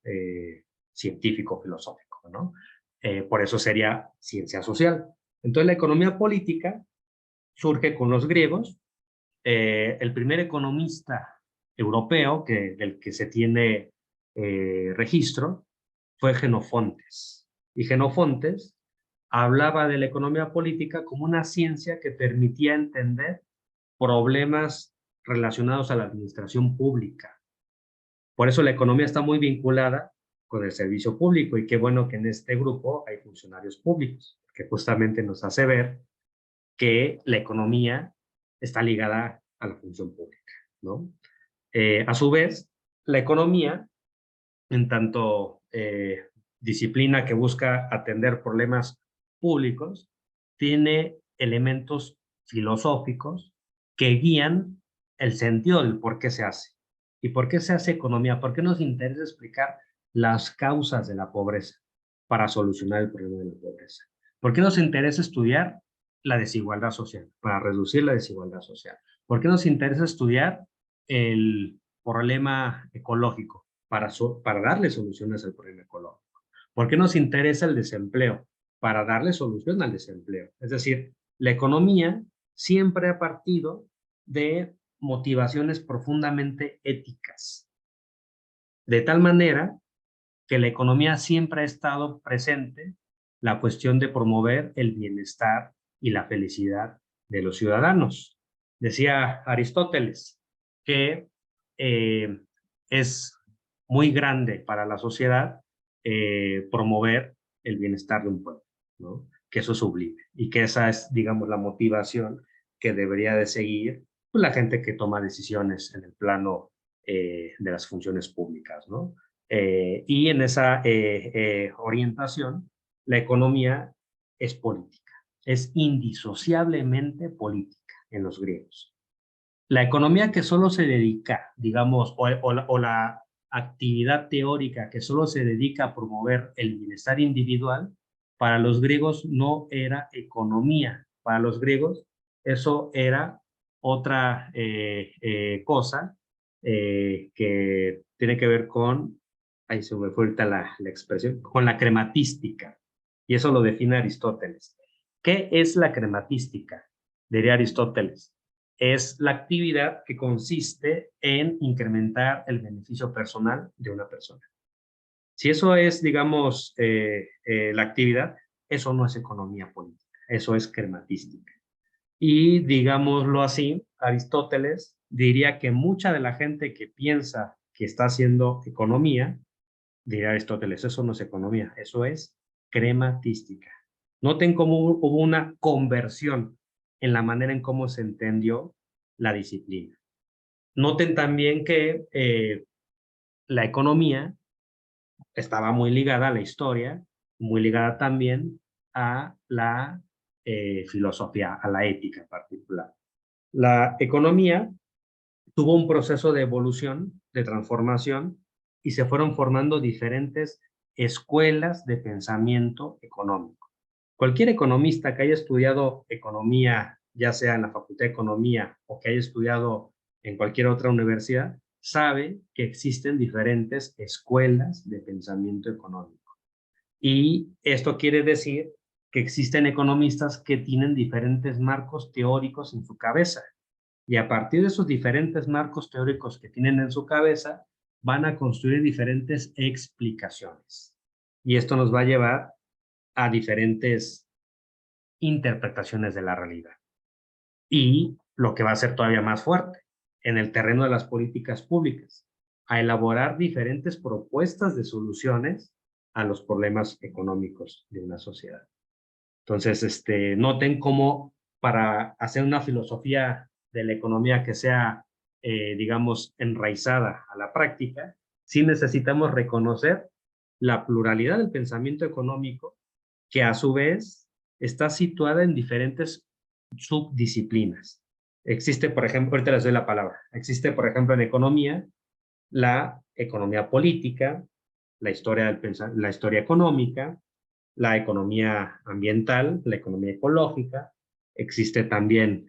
científico, filosófico, ¿no? Por eso sería ciencia social. Entonces la economía política surge con los griegos. El primer economista europeo del que se tiene registro fue Jenofontes. Y Jenofontes hablaba de la economía política como una ciencia que permitía entender problemas relacionados a la administración pública. Por eso la economía está muy vinculada con el servicio público, y qué bueno que en este grupo hay funcionarios públicos, que justamente nos hace ver que la economía está ligada a la función pública, ¿no? A su vez, la economía, en tanto disciplina que busca atender problemas públicos, tiene elementos filosóficos que guían el sentido del por qué se hace. ¿Y por qué se hace economía? ¿Por qué nos interesa explicar las causas de la pobreza para solucionar el problema de la pobreza? ¿Por qué nos interesa estudiar la desigualdad social, para reducir la desigualdad social? ¿Por qué nos interesa estudiar el problema ecológico? Para darle soluciones al problema ecológico. ¿Por qué nos interesa el desempleo? Para darle solución al desempleo. Es decir, la economía siempre ha partido de motivaciones profundamente éticas, de tal manera que la economía siempre ha estado presente la cuestión de promover el bienestar y la felicidad de los ciudadanos. Decía Aristóteles que es muy grande para la sociedad promover el bienestar de un pueblo, ¿no? Que eso es sublime y que esa es, digamos, la motivación que debería de seguir pues, la gente que toma decisiones en el plano de las funciones públicas, ¿no? Y en esa orientación, la economía es política, es indisociablemente política en los griegos. La economía que solo se dedica, digamos, o la actividad teórica que solo se dedica a promover el bienestar individual, para los griegos no era economía. Para los griegos eso era otra cosa que tiene que ver con, ahí se me fue ahorita la expresión, con la crematística. Y eso lo define Aristóteles. ¿Qué es la crematística? Diría Aristóteles. Es la actividad que consiste en incrementar el beneficio personal de una persona. Si eso es, digamos, la actividad, eso no es economía política, eso es crematística. Y digámoslo así, Aristóteles diría que mucha de la gente que piensa que está haciendo economía, diría Aristóteles, eso no es economía, eso es crematística. Noten cómo hubo una conversión en la manera en cómo se entendió la disciplina. Noten también que la economía estaba muy ligada a la historia, muy ligada también a la filosofía, a la ética en particular. La economía tuvo un proceso de evolución, de transformación, y se fueron formando diferentes escuelas de pensamiento económico. Cualquier economista que haya estudiado economía, ya sea en la Facultad de Economía o que haya estudiado en cualquier otra universidad, sabe que existen diferentes escuelas de pensamiento económico. Y esto quiere decir que existen economistas que tienen diferentes marcos teóricos en su cabeza. Y a partir de esos diferentes marcos teóricos que tienen en su cabeza, van a construir diferentes explicaciones. Y esto nos va a llevar a diferentes interpretaciones de la realidad. Y lo que va a ser todavía más fuerte, en el terreno de las políticas públicas, a elaborar diferentes propuestas de soluciones a los problemas económicos de una sociedad. Entonces, noten cómo para hacer una filosofía de la economía que sea, digamos, enraizada a la práctica, sí necesitamos reconocer la pluralidad del pensamiento económico, que a su vez está situada en diferentes subdisciplinas. Existe, por ejemplo, ahorita les doy la palabra, existe, por ejemplo, en economía, la economía política, la historia económica, la economía ambiental, la economía ecológica, existe también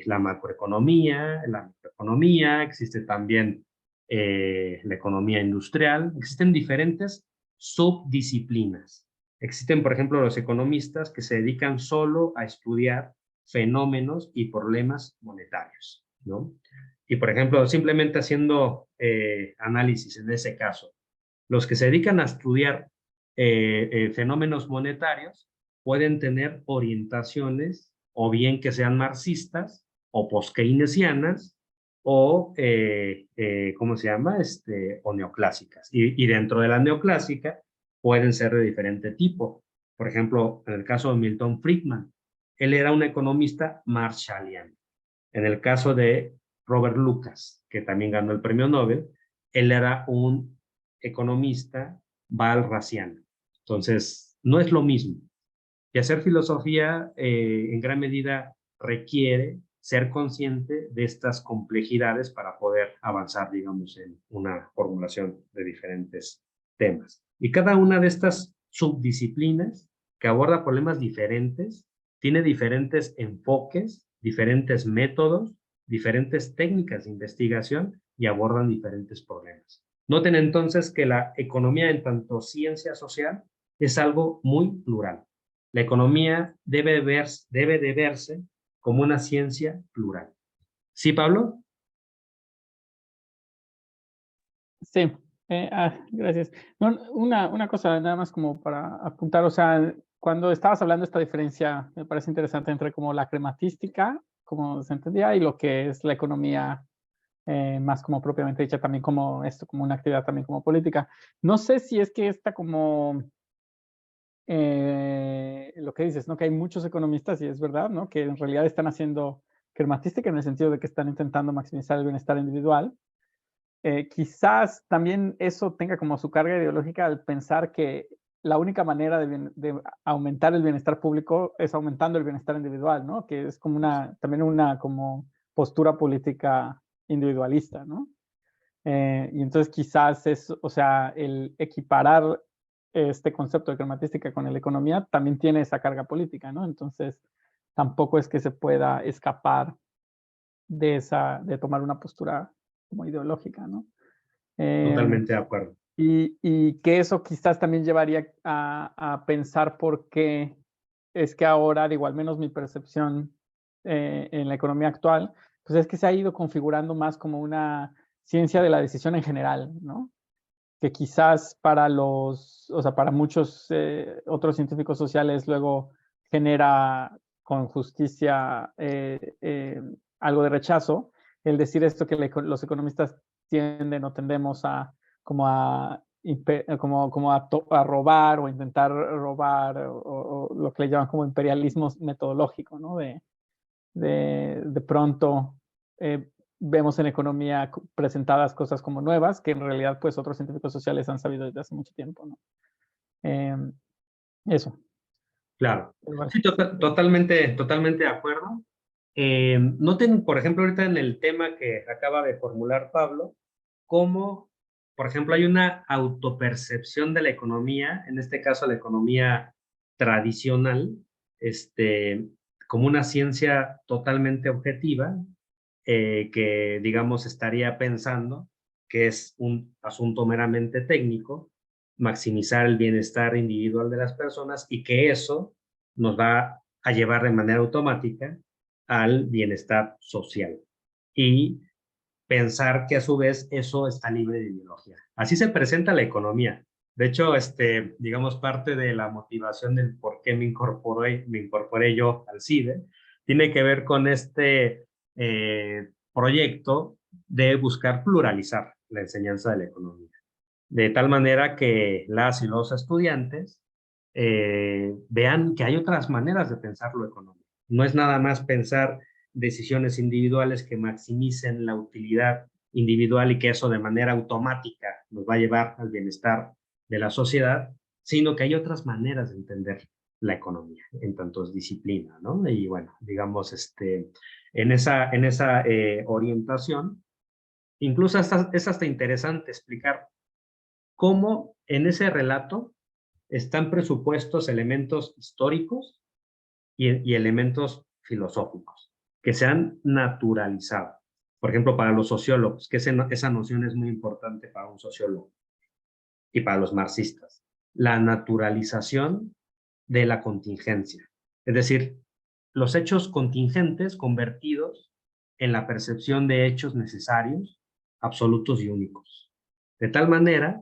la macroeconomía, la microeconomía, existe también la economía industrial, existen diferentes subdisciplinas. Existen, por ejemplo, los economistas que se dedican solo a estudiar fenómenos y problemas monetarios, ¿no? Y, por ejemplo, simplemente haciendo análisis en ese caso, los que se dedican a estudiar fenómenos monetarios pueden tener orientaciones o bien que sean marxistas o post-keynesianas o, ¿cómo se llama? O neoclásicas. Y dentro de la neoclásica pueden ser de diferente tipo. Por ejemplo, en el caso de Milton Friedman, él era un economista marshalliano. En el caso de Robert Lucas, que también ganó el premio Nobel, él era un economista balraciano. Entonces, no es lo mismo. Y hacer filosofía en gran medida requiere ser consciente de estas complejidades para poder avanzar, digamos, en una formulación de diferentes temas. Y cada una de estas subdisciplinas que aborda problemas diferentes, tiene diferentes enfoques, diferentes métodos, diferentes técnicas de investigación y abordan diferentes problemas. Noten entonces que la economía en tanto ciencia social es algo muy plural. La economía debe de verse como una ciencia plural. ¿Sí, Pablo? Sí, gracias. No, una cosa nada más como para apuntar, o sea, cuando estabas hablando de esta diferencia, me parece interesante entre como la crematística, como se entendía, y lo que es la economía más como propiamente dicha, también como esto, como una actividad también como política. No sé si es que esta como, lo que dices, ¿no? Que hay muchos economistas, y es verdad, ¿no? Que en realidad están haciendo crematística en el sentido de que están intentando maximizar el bienestar individual. Quizás también eso tenga como su carga ideológica al pensar que la única manera de aumentar el bienestar público es aumentando el bienestar individual, ¿no? Que es como también una como postura política individualista, ¿no? Y entonces quizás es, o sea, el equiparar este concepto de crematística con la economía también tiene esa carga política, ¿no? Entonces tampoco es que se pueda escapar de tomar una postura como ideológica, ¿no? Totalmente de acuerdo. Y que eso quizás también llevaría a pensar por qué es que ahora, digo, al menos mi percepción en la economía actual, pues es que se ha ido configurando más como una ciencia de la decisión en general, ¿no? Que quizás para o sea, para muchos otros científicos sociales luego genera con justicia algo de rechazo, el decir esto que los economistas tienden o tendemos a como a robar o intentar robar o lo que le llaman como imperialismo metodológico, ¿no? De pronto vemos en economía presentadas cosas como nuevas, que en realidad pues otros científicos sociales han sabido desde hace mucho tiempo, ¿no? Eso. Claro. Bueno. Sí, totalmente de acuerdo. Noten, por ejemplo, ahorita en el tema que acaba de formular Pablo, cómo, por ejemplo, hay una autopercepción de la economía, en este caso la economía tradicional, como una ciencia totalmente objetiva, que, digamos, estaría pensando que es un asunto meramente técnico, maximizar el bienestar individual de las personas y que eso nos va a llevar de manera automática al bienestar social. Y pensar que a su vez eso está libre de ideología. Así se presenta la economía. De hecho, digamos, parte de la motivación del por qué me incorporé yo al CIDE tiene que ver con este proyecto de buscar pluralizar la enseñanza de la economía. De tal manera que las y los estudiantes vean que hay otras maneras de pensar lo económico. No es nada más pensar decisiones individuales que maximicen la utilidad individual y que eso de manera automática nos va a llevar al bienestar de la sociedad, sino que hay otras maneras de entender la economía en tantos disciplinas, ¿no? Y bueno, digamos, en esa orientación, incluso es hasta interesante explicar cómo en ese relato están presupuestos elementos históricos y elementos filosóficos que se han naturalizado. Por ejemplo, para los sociólogos, que esa noción es muy importante para un sociólogo y para los marxistas. la naturalización de la contingencia. Es decir, los hechos contingentes convertidos en la percepción de hechos necesarios, absolutos y únicos. De tal manera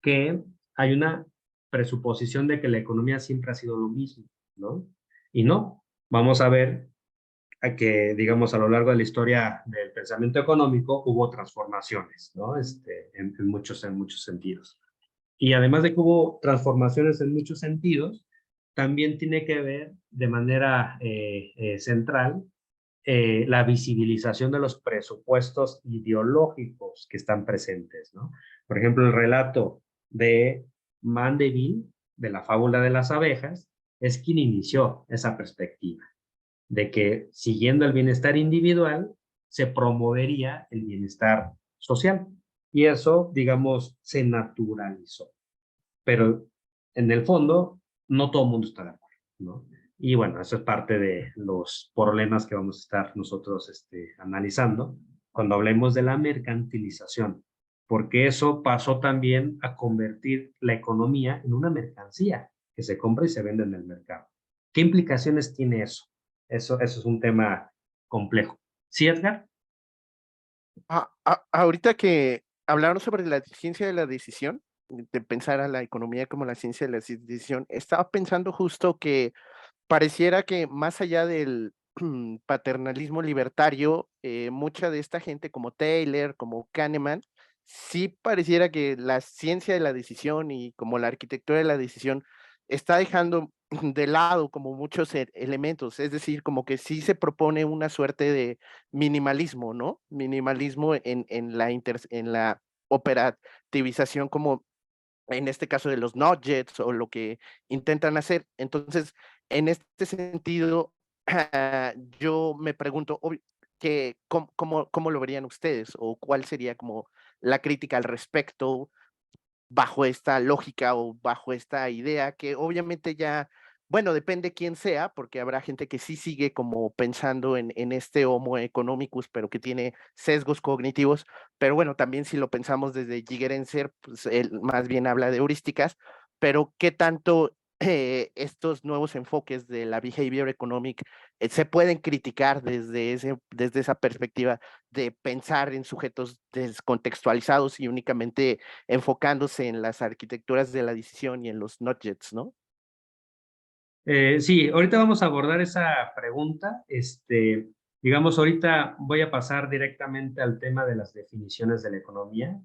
que hay una presuposición de que la economía siempre ha sido lo mismo, ¿no? Y no, vamos a ver a que, digamos, a lo largo de la historia del pensamiento económico hubo transformaciones, ¿no? En muchos sentidos. Y además de que hubo transformaciones en muchos sentidos, también tiene que ver de manera central la visibilización de los presupuestos ideológicos que están presentes, ¿no? Por ejemplo, el relato de Mandeville, de la fábula de las abejas, es quien inició esa perspectiva de que siguiendo el bienestar individual se promovería el bienestar social. Y eso, digamos, se naturalizó. Pero en el fondo, no todo el mundo está de acuerdo, ¿no? Y bueno, eso es parte de los problemas que vamos a estar nosotros analizando cuando hablemos de la mercantilización, porque eso pasó también a convertir la economía en una mercancía que se compra y se vende en el mercado. ¿Qué implicaciones tiene eso? Eso es un tema complejo. ¿Sí, Edgar? Ahorita que hablaron sobre la ciencia de la decisión, de pensar a la economía como la ciencia de la decisión, estaba pensando justo que pareciera que más allá del paternalismo libertario, mucha de esta gente como Taylor, como Kahneman, sí pareciera que la ciencia de la decisión y como la arquitectura de la decisión está dejando de lado como muchos elementos, es decir, como que sí se propone una suerte de minimalismo, ¿no? Minimalismo en la operativización como en este caso de los nudgets o lo que intentan hacer. Entonces, en este sentido, yo me pregunto que, ¿cómo lo verían ustedes? ¿O cuál sería como la crítica al respecto bajo esta lógica o bajo esta idea que obviamente ya, bueno, depende quién sea, porque habrá gente que sí sigue como pensando en este homo economicus, pero que tiene sesgos cognitivos, pero bueno, también si lo pensamos desde Gigerenzer, pues él más bien habla de heurísticas, pero qué tanto estos nuevos enfoques de la behavior economic se pueden criticar desde esa perspectiva de pensar en sujetos descontextualizados y únicamente enfocándose en las arquitecturas de la decisión y en los nudgets, ¿no? Sí, ahorita vamos a abordar esa pregunta. Digamos, ahorita voy a pasar directamente al tema de las definiciones de la economía,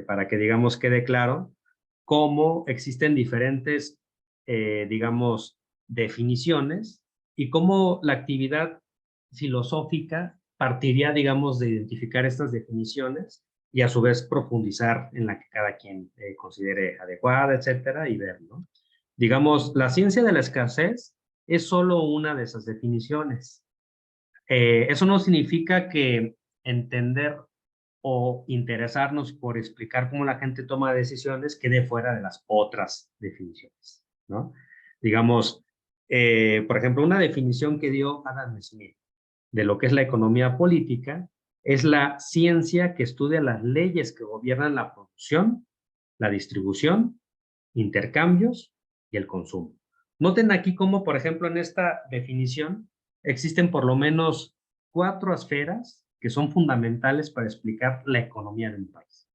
para que, digamos, quede claro cómo existen diferentes, digamos, definiciones y cómo la actividad filosófica partiría, digamos, de identificar estas definiciones y a su vez profundizar en la que cada quien considere adecuada, etcétera, y ver, ¿no? Digamos, la ciencia de la escasez es solo una de esas definiciones. Eso no significa que entender o interesarnos por explicar cómo la gente toma decisiones quede fuera de las otras definiciones, ¿no? Digamos, por ejemplo, una definición que dio Adam Smith de lo que es la economía política es la ciencia que estudia las leyes que gobiernan la producción, la distribución, intercambios y el consumo. Noten aquí cómo, por ejemplo, en esta definición existen por lo menos 4 esferas que son fundamentales para explicar la economía de un país.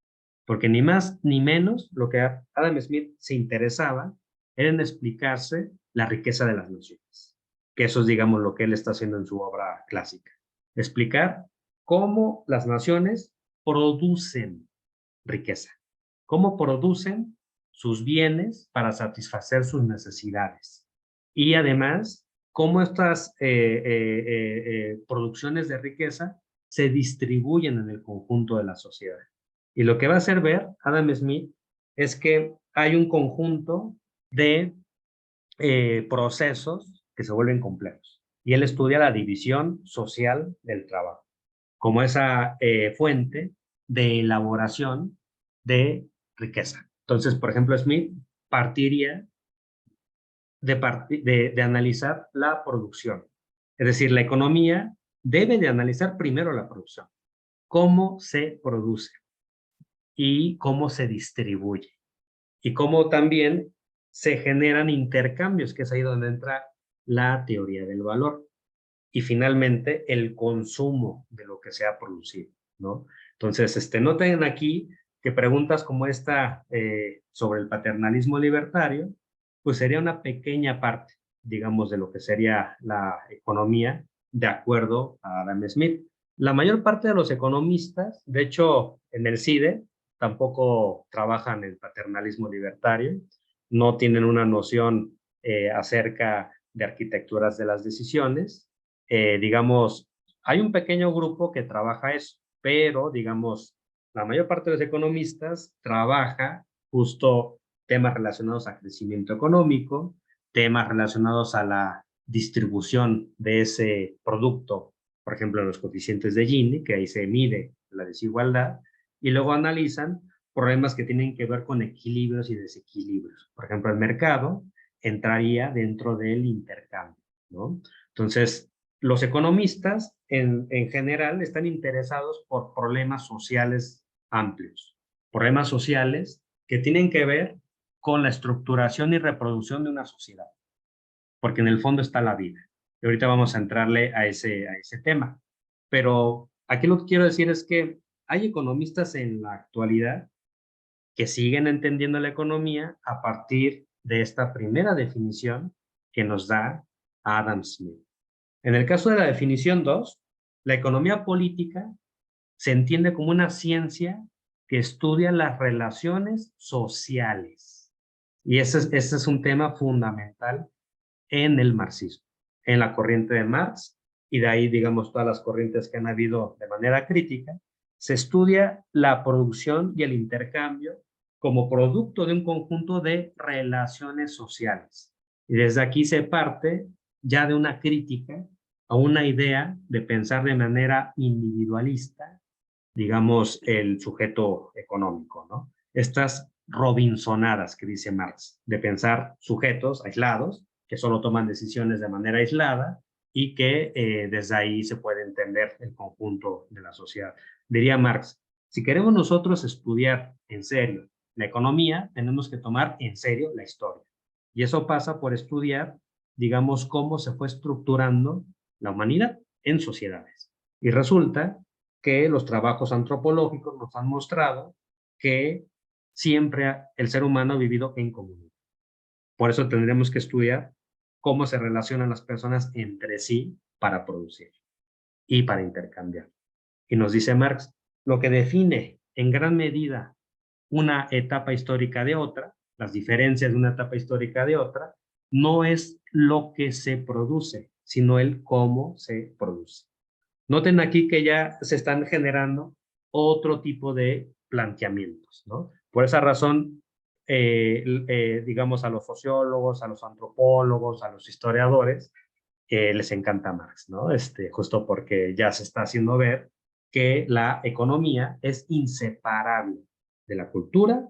Porque ni más ni menos lo que Adam Smith se interesaba era en explicarse la riqueza de las naciones. Que eso es, digamos, lo que él está haciendo en su obra clásica. Explicar cómo las naciones producen riqueza, cómo producen sus bienes para satisfacer sus necesidades. Y además, cómo estas producciones de riqueza se distribuyen en el conjunto de la sociedad. Y lo que va a hacer ver Adam Smith es que hay un conjunto de procesos que se vuelven complejos. Y él estudia la división social del trabajo como esa fuente de elaboración de riqueza. Entonces, por ejemplo, Smith partiría de analizar la producción. Es decir, la economía debe de analizar primero la producción, cómo se produce y cómo se distribuye y cómo también se generan intercambios, que es ahí donde entra la teoría del valor. Y finalmente, el consumo de lo que se ha producido, ¿no? Entonces, noten aquí que preguntas como esta sobre el paternalismo libertario, pues sería una pequeña parte, digamos, de lo que sería la economía, de acuerdo a Adam Smith. La mayor parte de los economistas, de hecho, en el CIDE, tampoco trabajan en paternalismo libertario, no tienen una noción acerca de arquitecturas de las decisiones. Digamos, hay un pequeño grupo que trabaja eso, pero, digamos, la mayor parte de los economistas trabaja justo temas relacionados a crecimiento económico, temas relacionados a la distribución de ese producto, por ejemplo, los coeficientes de Gini, que ahí se mide la desigualdad, y luego analizan problemas que tienen que ver con equilibrios y desequilibrios. Por ejemplo, el mercado entraría dentro del intercambio, ¿no? Entonces, los economistas en general están interesados por problemas sociales amplios, problemas sociales que tienen que ver con la estructuración y reproducción de una sociedad, porque en el fondo está la vida. Y ahorita vamos a entrarle a ese tema. Pero aquí lo que quiero decir es que hay economistas en la actualidad que siguen entendiendo la economía a partir de esta primera definición que nos da Adam Smith. En el caso de la definición 2, la economía política se entiende como una ciencia que estudia las relaciones sociales. Y ese es un tema fundamental en el marxismo, en la corriente de Marx, y de ahí, digamos, todas las corrientes que han habido de manera crítica, se estudia la producción y el intercambio como producto de un conjunto de relaciones sociales. Y desde aquí se parte ya de una crítica a una idea de pensar de manera individualista, digamos, el sujeto económico, ¿no? Estas robinsonadas que dice Marx, de pensar sujetos aislados, que solo toman decisiones de manera aislada y que desde ahí se puede entender el conjunto de la sociedad. Diría Marx, si queremos nosotros estudiar en serio la economía, tenemos que tomar en serio la historia. Y eso pasa por estudiar, digamos, cómo se fue estructurando la humanidad en sociedades. Y resulta que los trabajos antropológicos nos han mostrado que siempre el ser humano ha vivido en comunidad. Por eso tendremos que estudiar cómo se relacionan las personas entre sí para producir y para intercambiar. Y nos dice Marx, lo que define en gran medida una etapa histórica de otra, las diferencias de una etapa histórica de otra, no es lo que se produce, sino el cómo se produce. Noten aquí que ya se están generando otro tipo de planteamientos, ¿no? Por esa razón, digamos, a los sociólogos, a los antropólogos, a los historiadores, les encanta Marx, ¿no? Justo porque ya se está haciendo ver que la economía es inseparable de la cultura,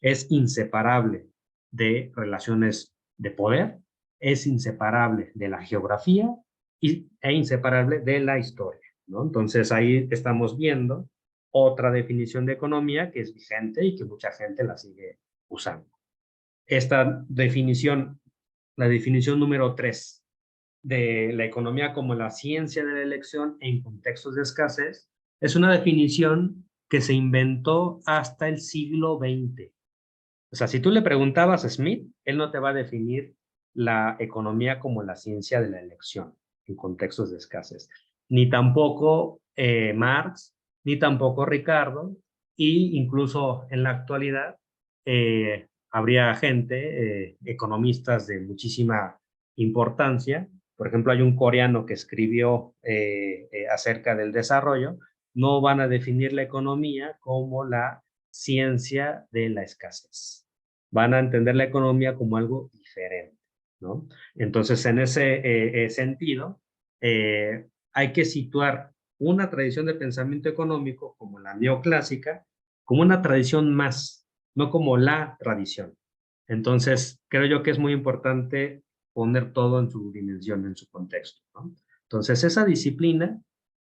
es inseparable de relaciones de poder, es inseparable de la geografía e inseparable de la historia, ¿no? Entonces ahí estamos viendo otra definición de economía que es vigente y que mucha gente la sigue usando. Esta definición, la definición número 3 de la economía como la ciencia de la elección en contextos de escasez, es una definición que se inventó hasta el siglo XX. O sea, si tú le preguntabas a Smith, él no te va a definir la economía como la ciencia de la elección en contextos de escasez. Ni tampoco Marx, ni tampoco Ricardo, y incluso en la actualidad habría gente, economistas de muchísima importancia. Por ejemplo, hay un coreano que escribió acerca del desarrollo. No van a definir la economía como la ciencia de la escasez. Van a entender la economía como algo diferente, ¿no? Entonces, en ese sentido, hay que situar una tradición de pensamiento económico como la neoclásica, como una tradición más, no como la tradición. Entonces, creo yo que es muy importante poner todo en su dimensión, en su contexto, ¿no? Entonces, esa disciplina,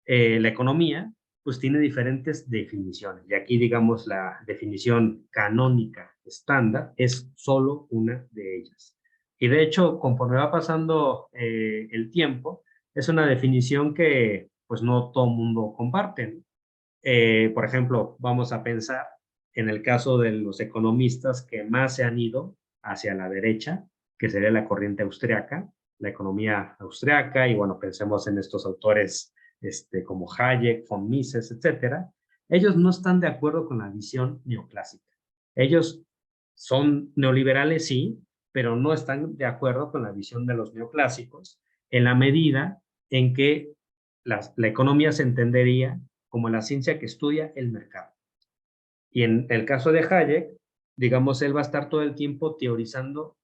la economía, pues tiene diferentes definiciones. Y aquí, digamos, la definición canónica estándar es solo una de ellas. Y de hecho, conforme va pasando el tiempo, es una definición que pues no todo el mundo comparte, ¿no? Por ejemplo, vamos a pensar en el caso de los economistas que más se han ido hacia la derecha, que sería la corriente austriaca, la economía austriaca, y bueno, pensemos en estos autores como Hayek, von Mises, etcétera. Ellos no están de acuerdo con la visión neoclásica. Ellos son neoliberales, sí, pero no están de acuerdo con la visión de los neoclásicos en la medida en que la economía se entendería como la ciencia que estudia el mercado. Y en el caso de Hayek, digamos, él va a estar todo el tiempo teorizando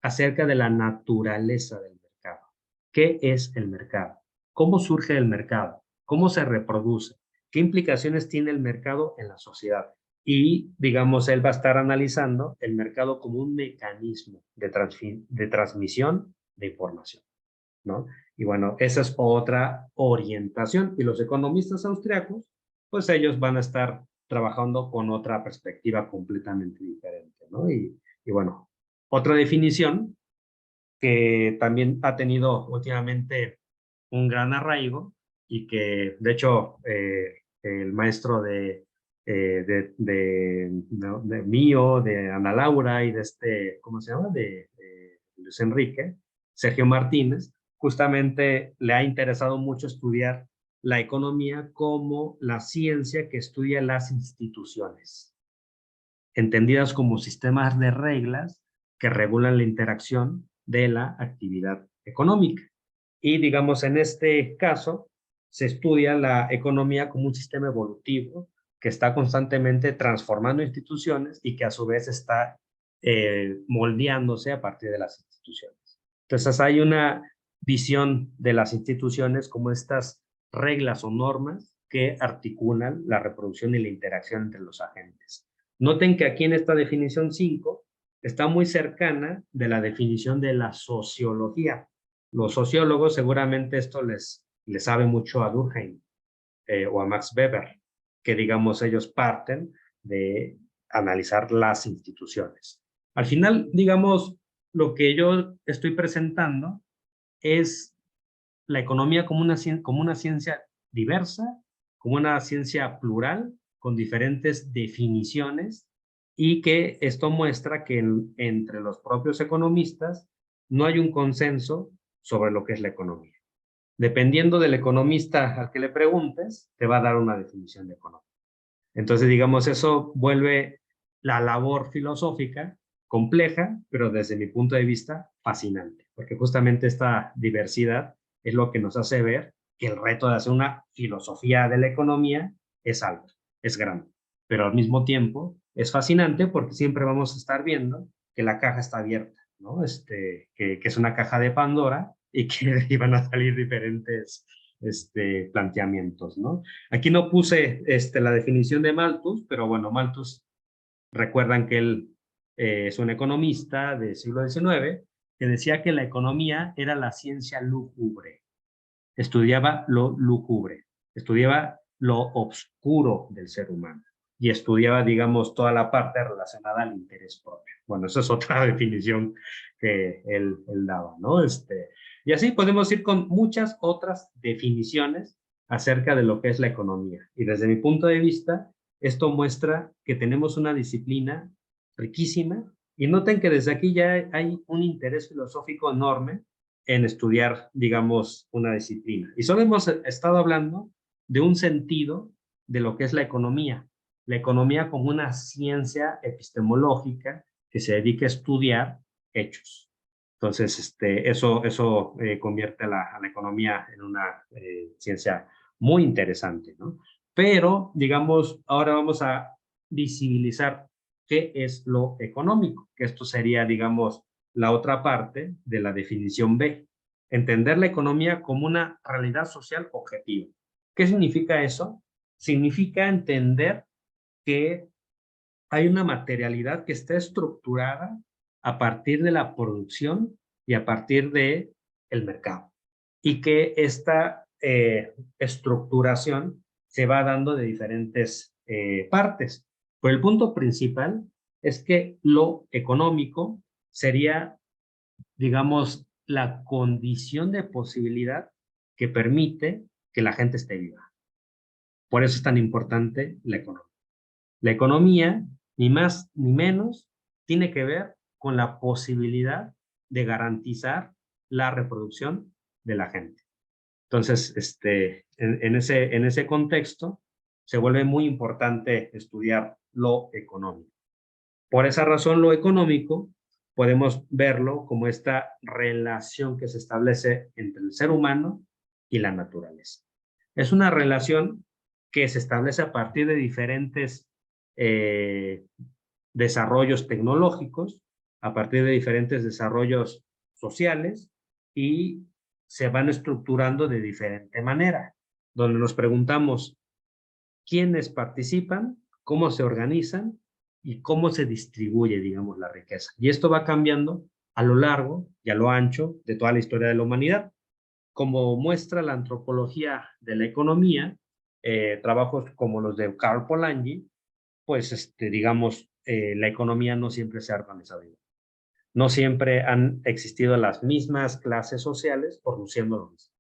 acerca de la naturaleza del mercado. ¿Qué es el mercado? ¿Cómo surge el mercado? ¿Cómo se reproduce? ¿Qué implicaciones tiene el mercado en la sociedad? Y, digamos, él va a estar analizando el mercado como un mecanismo de transmisión de información, ¿no? Y bueno, esa es otra orientación. Y los economistas austriacos, pues ellos van a estar trabajando con otra perspectiva completamente diferente, ¿no? Y bueno, otra definición que también ha tenido últimamente un gran arraigo y que, de hecho, el maestro de mío, de Ana Laura y de ¿cómo se llama? De Luis Enrique, Sergio Martínez, justamente le ha interesado mucho estudiar la economía como la ciencia que estudia las instituciones, entendidas como sistemas de reglas que regulan la interacción de la actividad económica. Y digamos, en este caso, se estudia la economía como un sistema evolutivo que está constantemente transformando instituciones y que a su vez está moldeándose a partir de las instituciones. Entonces hay una visión de las instituciones como estas reglas o normas que articulan la reproducción y la interacción entre los agentes. Noten que aquí en esta definición 5 está muy cercana de la definición de la sociología. Los sociólogos seguramente esto les sabe mucho a Durkheim o a Max Weber, que digamos ellos parten de analizar las instituciones. Al final, digamos, lo que yo estoy presentando es la economía como una ciencia diversa, como una ciencia plural, con diferentes definiciones, y que esto muestra que entre los propios economistas no hay un consenso sobre lo que es la economía. Dependiendo del economista al que le preguntes, te va a dar una definición de economía. Entonces, digamos, eso vuelve la labor filosófica compleja, pero desde mi punto de vista fascinante, porque justamente esta diversidad es lo que nos hace ver que el reto de hacer una filosofía de la economía es alto, es grande, pero al mismo tiempo es fascinante porque siempre vamos a estar viendo que la caja está abierta, ¿no? Que es una caja de Pandora y que iban a salir diferentes planteamientos, ¿no? Aquí no puse la definición de Malthus, pero bueno, Malthus, recuerdan que él es un economista del siglo XIX que decía que la economía era la ciencia lúgubre. Estudiaba lo lúgubre, estudiaba lo oscuro del ser humano y estudiaba, digamos, toda la parte relacionada al interés propio. Bueno, esa es otra definición que él daba, ¿no? Y así podemos ir con muchas otras definiciones acerca de lo que es la economía. Y desde mi punto de vista, esto muestra que tenemos una disciplina riquísima y noten que desde aquí ya hay un interés filosófico enorme en estudiar, digamos, una disciplina. Y solo hemos estado hablando de un sentido de lo que es la economía como una ciencia epistemológica que se dedica a estudiar hechos. Entonces, eso convierte a la economía en una ciencia muy interesante, ¿no? Pero, digamos, ahora vamos a visibilizar qué es lo económico, que esto sería, digamos, la otra parte de la definición B. Entender la economía como una realidad social objetiva. ¿Qué significa eso? Significa entender que hay una materialidad que está estructurada a partir de la producción y a partir de el mercado. Y que esta estructuración se va dando de diferentes partes. Pero el punto principal es que lo económico sería, digamos, la condición de posibilidad que permite que la gente esté viva. Por eso es tan importante la economía. La economía, ni más ni menos, tiene que ver con la posibilidad de garantizar la reproducción de la gente. Entonces, en ese contexto, se vuelve muy importante estudiar lo económico. Por esa razón, lo económico podemos verlo como esta relación que se establece entre el ser humano y la naturaleza. Es una relación que se establece a partir de diferentes desarrollos tecnológicos, a partir de diferentes desarrollos sociales y se van estructurando de diferente manera, donde nos preguntamos quiénes participan, cómo se organizan y cómo se distribuye, digamos, la riqueza. Y esto va cambiando a lo largo y a lo ancho de toda la historia de la humanidad. Como muestra la antropología de la economía, trabajos como los de Karl Polanyi, pues, digamos, la economía no siempre se ha organizado igual. No siempre han existido las mismas clases sociales produciendo lo mismo.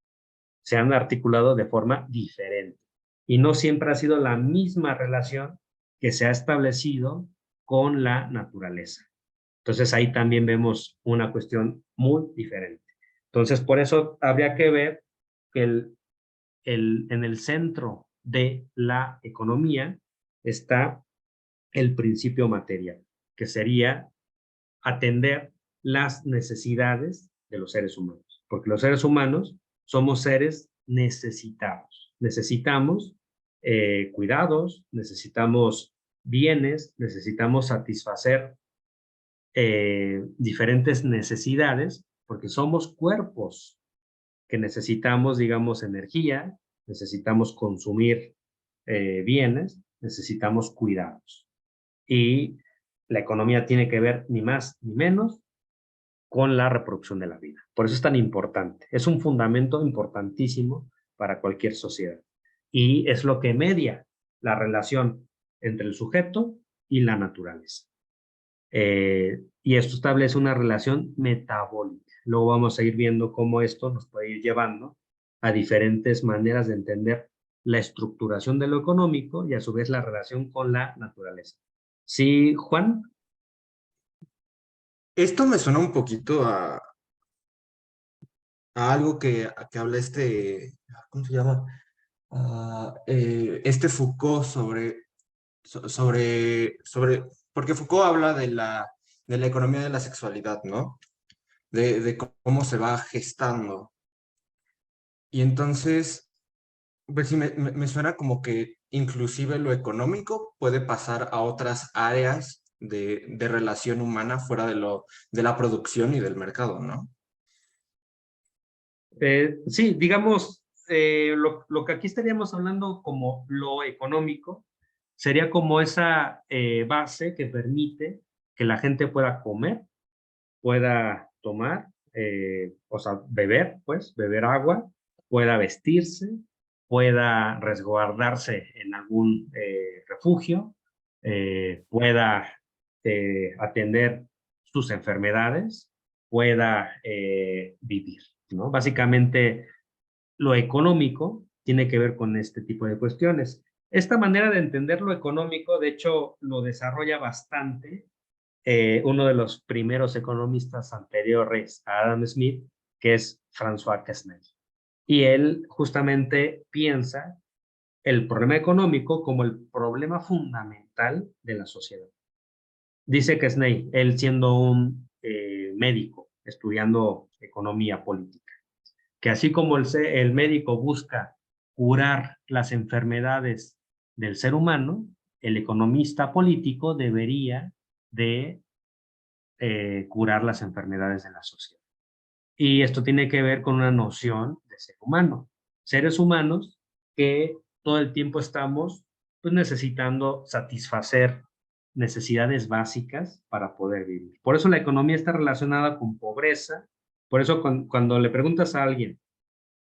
Se han articulado de forma diferente. Y no siempre ha sido la misma relación que se ha establecido con la naturaleza. Entonces ahí también vemos una cuestión muy diferente. Entonces por eso habría que ver que en el centro de la economía está el principio material, que sería atender las necesidades de los seres humanos, porque los seres humanos somos seres necesitados. Necesitamos cuidados, necesitamos bienes, necesitamos satisfacer diferentes necesidades, porque somos cuerpos que necesitamos, digamos, energía, necesitamos consumir bienes, necesitamos cuidados. Y la economía tiene que ver ni más ni menos con la reproducción de la vida. Por eso es tan importante. Es un fundamento importantísimo para cualquier sociedad. Y es lo que media la relación entre el sujeto y la naturaleza. Y esto establece una relación metabólica. Luego vamos a ir viendo cómo esto nos puede ir llevando a diferentes maneras de entender la estructuración de lo económico y a su vez la relación con la naturaleza. ¿Sí, Juan? Esto me suena un poquito a algo que habla ¿cómo se llama? Este Foucault porque Foucault habla de la economía de la sexualidad, ¿no? De cómo se va gestando. Y entonces, pues sí, me suena como que inclusive lo económico puede pasar a otras áreas de relación humana fuera de la producción y del mercado, ¿no? Sí, digamos, lo que aquí estaríamos hablando como lo económico sería como esa base que permite que la gente pueda comer, pueda tomar, o sea, beber, pues, beber agua, pueda vestirse, pueda resguardarse en algún refugio, pueda atender sus enfermedades, pueda vivir, ¿no? Básicamente, lo económico tiene que ver con este tipo de cuestiones. Esta manera de entender lo económico, de hecho, lo desarrolla bastante uno de los primeros economistas anteriores a Adam Smith, que es François Quesnay. Y él justamente piensa el problema económico como el problema fundamental de la sociedad. Dice Quesnay, él siendo un médico, estudiando economía política, que así como el médico busca curar las enfermedades del ser humano, el economista político debería de curar las enfermedades de la sociedad. Y esto tiene que ver con una noción de ser humano. Seres humanos que todo el tiempo estamos pues, necesitando satisfacer necesidades básicas para poder vivir. Por eso la economía está relacionada con pobreza. Por eso cuando le preguntas a alguien,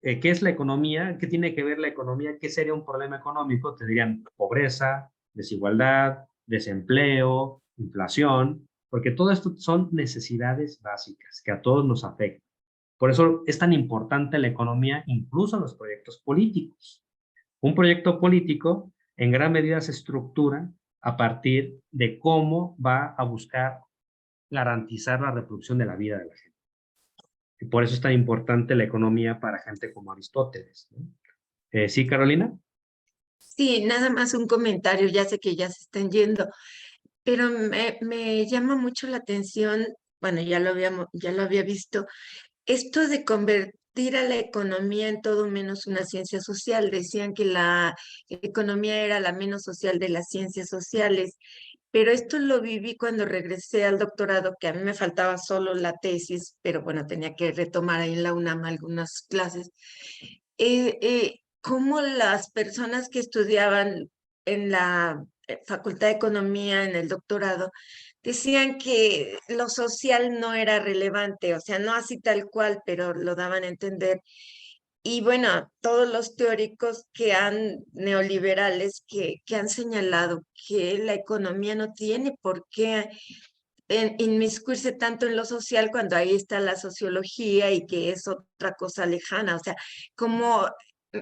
¿qué es la economía? ¿Qué tiene que ver la economía? ¿Qué sería un problema económico? Te dirían pobreza, desigualdad, desempleo, inflación, porque todo esto son necesidades básicas que a todos nos afectan. Por eso es tan importante la economía, incluso en los proyectos políticos. Un proyecto político en gran medida se estructura a partir de cómo va a buscar garantizar la reproducción de la vida de la gente. Y por eso es tan importante la economía para gente como Aristóteles, ¿no? ¿Sí, Carolina? Sí, nada más un comentario, ya sé que ya se están yendo, pero me llama mucho la atención, bueno, ya lo había visto, esto de convertir a la economía en todo menos una ciencia social. Decían que la economía era la menos social de las ciencias sociales, pero esto lo viví cuando regresé al doctorado, que a mí me faltaba solo la tesis, pero bueno, tenía que retomar ahí en la UNAM algunas clases. Cómo las personas que estudiaban en la Facultad de Economía, en el doctorado, decían que lo social no era relevante, o sea, no así tal cual, pero lo daban a entender. Y bueno, todos los teóricos neoliberales que han señalado que la economía no tiene por qué inmiscuirse tanto en lo social cuando ahí está la sociología y que es otra cosa lejana. O sea, como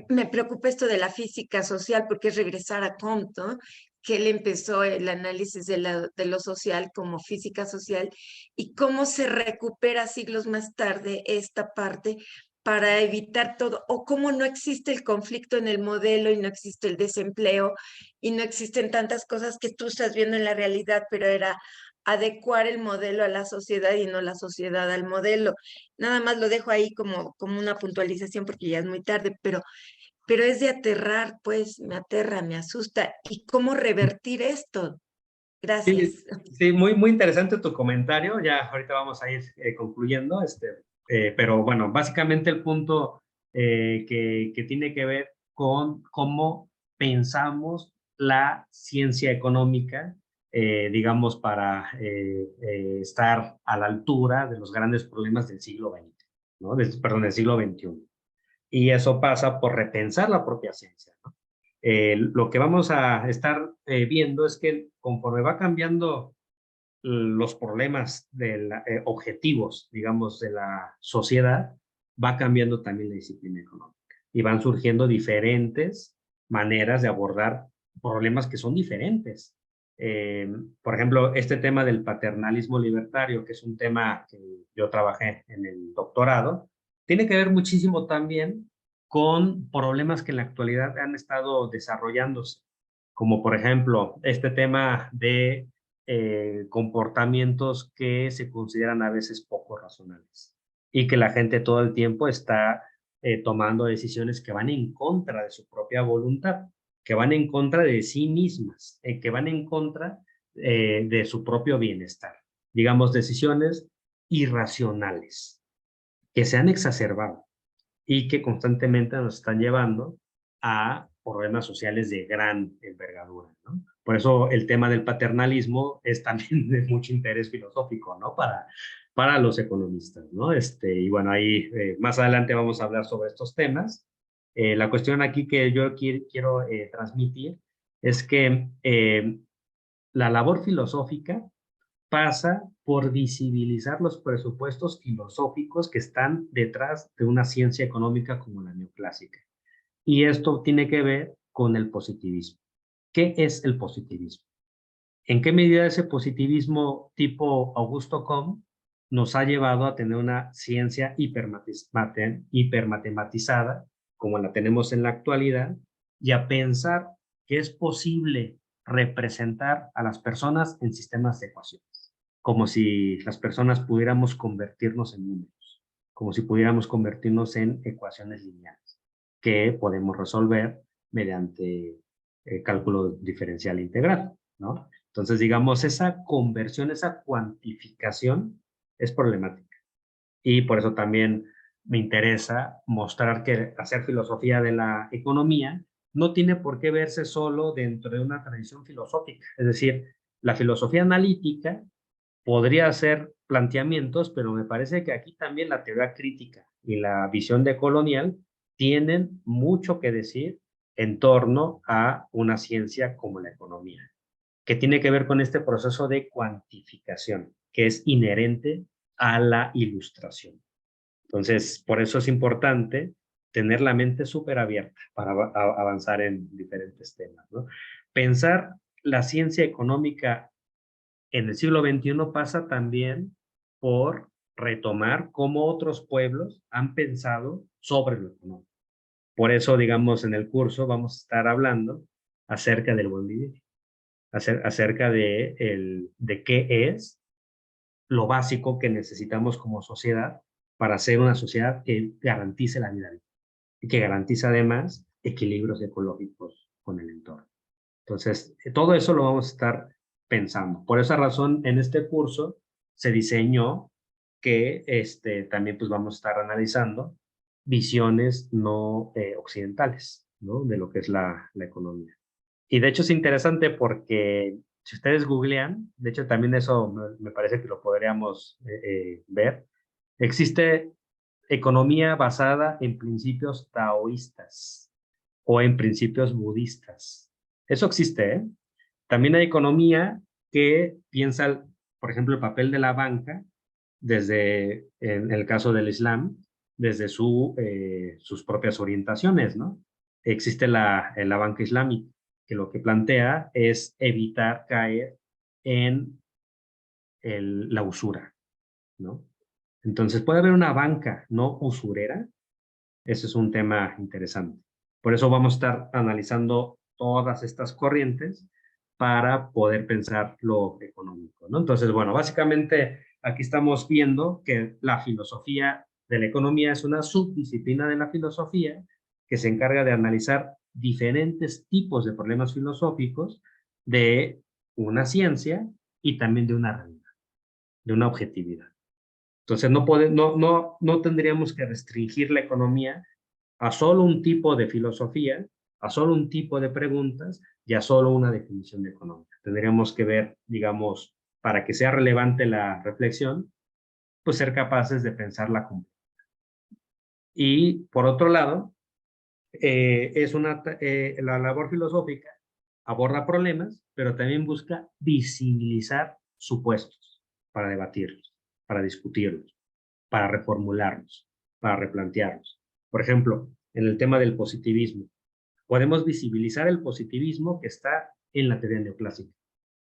me preocupa esto de la física social porque es regresar a Comte, ¿no? Que él empezó el análisis de lo social como física social y cómo se recupera siglos más tarde esta parte para evitar todo, o cómo no existe el conflicto en el modelo y no existe el desempleo y no existen tantas cosas que tú estás viendo en la realidad, pero era adecuar el modelo a la sociedad y no la sociedad al modelo. Nada más lo dejo ahí como una puntualización porque ya es muy tarde, pero es de aterrar, pues me aterra, me asusta. ¿Y cómo revertir esto? Gracias. Sí, sí, muy interesante tu comentario. Ya ahorita vamos a ir concluyendo, pero bueno, básicamente el punto que tiene que ver con cómo pensamos la ciencia económica, digamos, para estar a la altura de los grandes problemas del siglo XX, ¿no? Perdón, del siglo XXI. Y eso pasa por repensar la propia ciencia, ¿no? Lo que vamos a estar viendo es que conforme va cambiando los problemas objetivos, digamos, de la sociedad, va cambiando también la disciplina económica y van surgiendo diferentes maneras de abordar problemas que son diferentes. Por ejemplo, este tema del paternalismo libertario, que es un tema que yo trabajé en el doctorado, tiene que ver muchísimo también con problemas que en la actualidad han estado desarrollándose, como por ejemplo este tema de comportamientos que se consideran a veces poco razonables y que la gente todo el tiempo está tomando decisiones que van en contra de su propia voluntad, que van en contra de sí mismas, que van en contra de su propio bienestar. Digamos, decisiones irracionales que se han exacerbado y que constantemente nos están llevando a problemas sociales de gran envergadura, ¿no? Por eso el tema del paternalismo es también de mucho interés filosófico, ¿no? Para los economistas, ¿no? Y bueno, ahí más adelante vamos a hablar sobre estos temas. La cuestión aquí que yo quiero transmitir es que la labor filosófica pasa por visibilizar los presupuestos filosóficos que están detrás de una ciencia económica como la neoclásica. Y esto tiene que ver con el positivismo. ¿Qué es el positivismo? ¿En qué medida ese positivismo tipo Augusto Comte nos ha llevado a tener una ciencia hipermatematizada, como la tenemos en la actualidad, y a pensar que es posible representar a las personas en sistemas de ecuaciones, como si las personas pudiéramos convertirnos en números, como si pudiéramos convertirnos en ecuaciones lineales, que podemos resolver mediante cálculo diferencial integral, ¿no? Entonces, digamos, esa conversión, esa cuantificación es problemática. Y por eso también me interesa mostrar que hacer filosofía de la economía no tiene por qué verse solo dentro de una tradición filosófica. Es decir, la filosofía analítica podría hacer planteamientos, pero me parece que aquí también la teoría crítica y la visión decolonial tienen mucho que decir en torno a una ciencia como la economía, que tiene que ver con este proceso de cuantificación, que es inherente a la ilustración. Entonces, por eso es importante tener la mente súper abierta para avanzar en diferentes temas, ¿no? Pensar la ciencia económica en el siglo XXI pasa también por retomar cómo otros pueblos han pensado sobre lo económico. Por eso, digamos, en el curso vamos a estar hablando acerca del buen vivir, acerca de qué es lo básico que necesitamos como sociedad para ser una sociedad que garantice la vida y que garantice además equilibrios ecológicos con el entorno. Entonces, todo eso lo vamos a estar pensando. Por esa razón, en este curso se diseñó que también pues vamos a estar analizando visiones no occidentales, ¿no? De lo que es la economía. Y de hecho es interesante porque si ustedes googlean, de hecho también eso me parece que lo podríamos ver, existe economía basada en principios taoístas o en principios budistas. Eso existe, ¿eh? También hay economía que piensa, por ejemplo, el papel de la banca desde, en el caso del Islam, desde sus propias orientaciones, ¿no? Existe la banca islámica, que lo que plantea es evitar caer en la usura, ¿no? Entonces, puede haber una banca no usurera. Ese es un tema interesante. Por eso vamos a estar analizando todas estas corrientes para poder pensar lo económico, ¿no? Entonces, bueno, básicamente aquí estamos viendo que la filosofía de la economía es una subdisciplina de la filosofía que se encarga de analizar diferentes tipos de problemas filosóficos de una ciencia y también de una realidad, de una objetividad. Entonces, no tendríamos que restringir la economía a solo un tipo de filosofía, a solo un tipo de preguntas y a solo una definición de economía. Tendríamos que ver, digamos, para que sea relevante la reflexión, pues ser capaces de pensarla completa. Y por otro lado, la labor filosófica aborda problemas, pero también busca visibilizar supuestos para debatirlos, para discutirlos, para reformularlos, para replantearlos. Por ejemplo, en el tema del positivismo, podemos visibilizar el positivismo que está en la teoría neoclásica,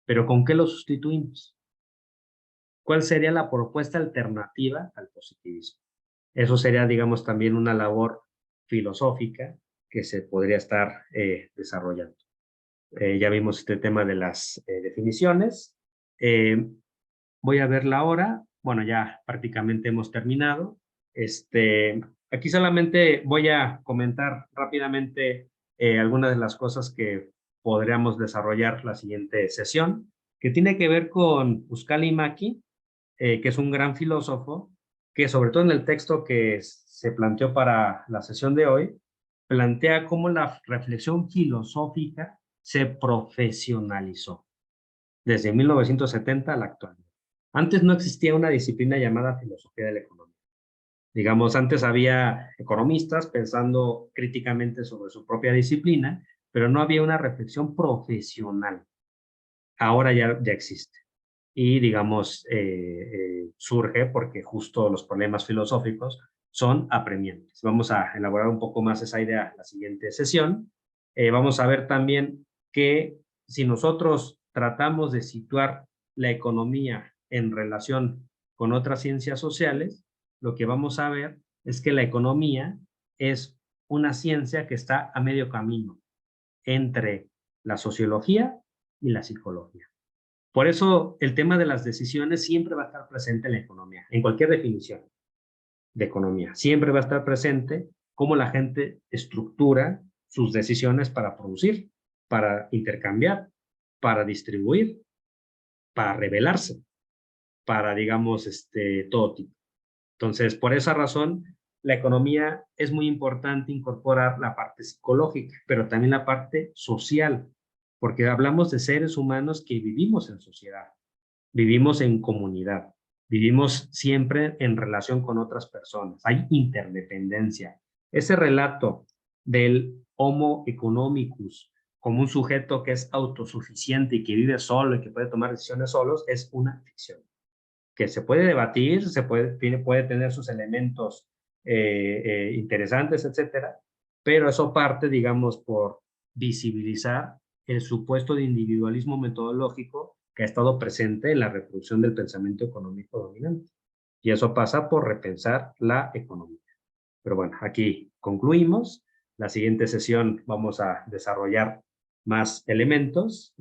pero ¿con qué lo sustituimos? ¿Cuál sería la propuesta alternativa al positivismo? Eso sería, digamos, también una labor filosófica que se podría estar desarrollando. Ya vimos este tema de las definiciones. Voy a verla ahora. Bueno, ya prácticamente hemos terminado. Aquí solamente voy a comentar rápidamente algunas de las cosas que podríamos desarrollar la siguiente sesión, que tiene que ver con Pascal Imaki, que es un gran filósofo, que sobre todo en el texto que se planteó para la sesión de hoy, plantea cómo la reflexión filosófica se profesionalizó desde 1970 a la actualidad. Antes no existía una disciplina llamada filosofía de la economía. Digamos, antes había economistas pensando críticamente sobre su propia disciplina, pero no había una reflexión profesional. Ahora ya existe. Y, digamos, surge porque justo los problemas filosóficos son apremiantes. Vamos a elaborar un poco más esa idea en la siguiente sesión. Vamos a ver también que si nosotros tratamos de situar la economía en relación con otras ciencias sociales, lo que vamos a ver es que la economía es una ciencia que está a medio camino entre la sociología y la psicología. Por eso el tema de las decisiones siempre va a estar presente en la economía, en cualquier definición de economía. Siempre va a estar presente cómo la gente estructura sus decisiones para producir, para intercambiar, para distribuir, para rebelarse, para, digamos, todo tipo. Entonces, por esa razón, la economía es muy importante incorporar la parte psicológica, pero también la parte social, porque hablamos de seres humanos que vivimos en sociedad, vivimos en comunidad, vivimos siempre en relación con otras personas, hay interdependencia, ese relato del Homo economicus como un sujeto que es autosuficiente y que vive solo y que puede tomar decisiones solos es una ficción, que se puede debatir, puede tener sus elementos interesantes, etcétera, pero eso parte, digamos, por visibilizar el supuesto de individualismo metodológico que ha estado presente en la reproducción del pensamiento económico dominante. Y eso pasa por repensar la economía. Pero bueno, aquí concluimos. La siguiente sesión vamos a desarrollar más elementos.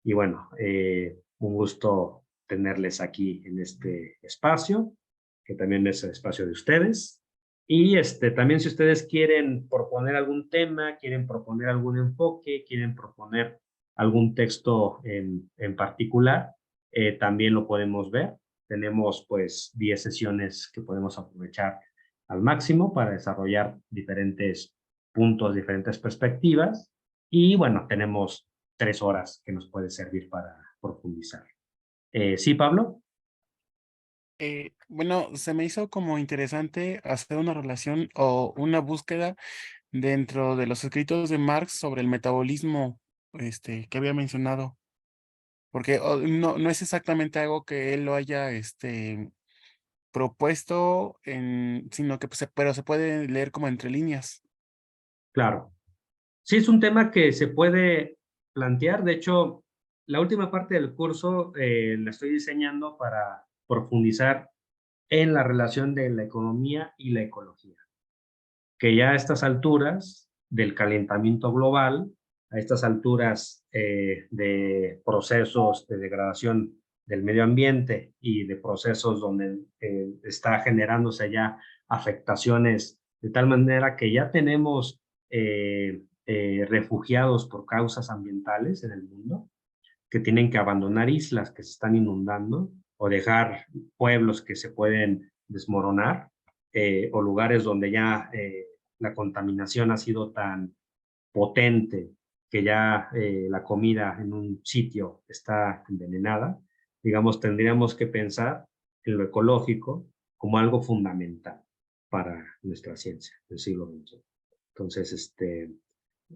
Y bueno, un gusto tenerles aquí en este espacio, que también es el espacio de ustedes. Y también si ustedes quieren proponer algún tema, quieren proponer algún enfoque, quieren proponer algún texto en particular, también lo podemos ver. Tenemos pues 10 sesiones que podemos aprovechar al máximo para desarrollar diferentes puntos, diferentes perspectivas. Y bueno, tenemos 3 horas que nos puede servir para profundizar. ¿Sí, Pablo? Bueno, se me hizo como interesante hacer una relación o una búsqueda dentro de los escritos de Marx sobre el metabolismo, que había mencionado, porque no es exactamente algo que él lo haya, propuesto, sino que pero se puede leer como entre líneas. Claro. Sí, es un tema que se puede plantear. De hecho, la última parte del curso la estoy diseñando para profundizar en la relación de la economía y la ecología, que ya a estas alturas del calentamiento global, a estas alturas de procesos de degradación del medio ambiente y de procesos donde está generándose ya afectaciones de tal manera que ya tenemos refugiados por causas ambientales en el mundo, que tienen que abandonar islas que se están inundando o dejar pueblos que se pueden desmoronar, o lugares donde ya la contaminación ha sido tan potente que ya la comida en un sitio está envenenada. Digamos, tendríamos que pensar en lo ecológico como algo fundamental para nuestra ciencia del siglo XXI. Entonces,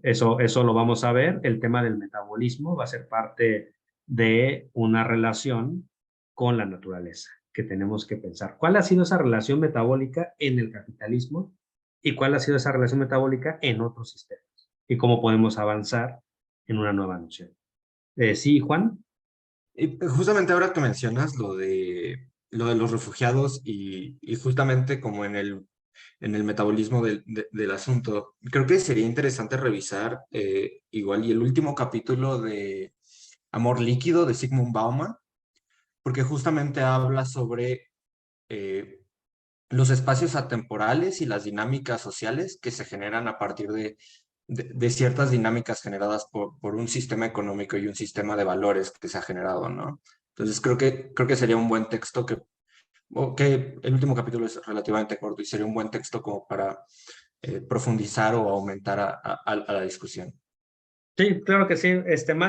eso lo vamos a ver. El tema del metabolismo va a ser parte de una relación con la naturaleza que tenemos que pensar. ¿Cuál ha sido esa relación metabólica en el capitalismo y cuál ha sido esa relación metabólica en otros sistemas? Y cómo podemos avanzar en una nueva noción. Sí, Juan. Y justamente ahora que mencionas lo de los refugiados y justamente como en el metabolismo del asunto, creo que sería interesante revisar igual y el último capítulo de Amor Líquido de Zygmunt Bauman, porque justamente habla sobre los espacios atemporales y las dinámicas sociales que se generan a partir de ciertas dinámicas generadas por un sistema económico y un sistema de valores que se ha generado, ¿no? Entonces creo que sería un buen texto que el último capítulo es relativamente corto y sería un buen texto como para profundizar o aumentar a la discusión. Sí, claro que sí.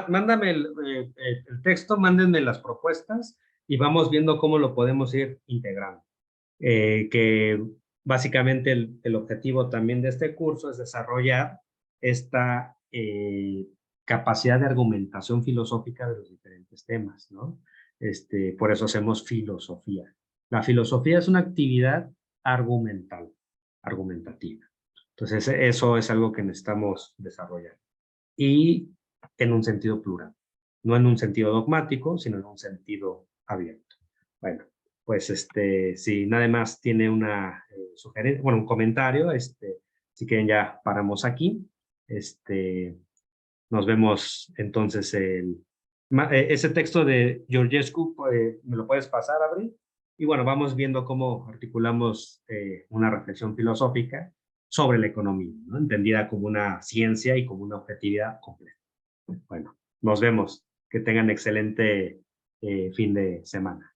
Mándame el texto, mándenme las propuestas y vamos viendo cómo lo podemos ir integrando. Que básicamente el objetivo también de este curso es desarrollar esta capacidad de argumentación filosófica de los diferentes temas, ¿no? Por eso hacemos filosofía. La filosofía es una actividad argumental, argumentativa. Entonces, eso es algo que necesitamos desarrollar. Y en un sentido plural, no en un sentido dogmático, sino en un sentido abierto. Bueno, pues si nada más tiene una sugerencia, bueno, un comentario, si quieren ya paramos aquí. Nos vemos entonces ese texto de Georgescu, ¿me lo puedes pasar, Abril? Y bueno, vamos viendo cómo articulamos una reflexión filosófica sobre la economía, ¿no? Entendida como una ciencia y como una objetividad completa. Bueno, nos vemos. Que tengan excelente fin de semana.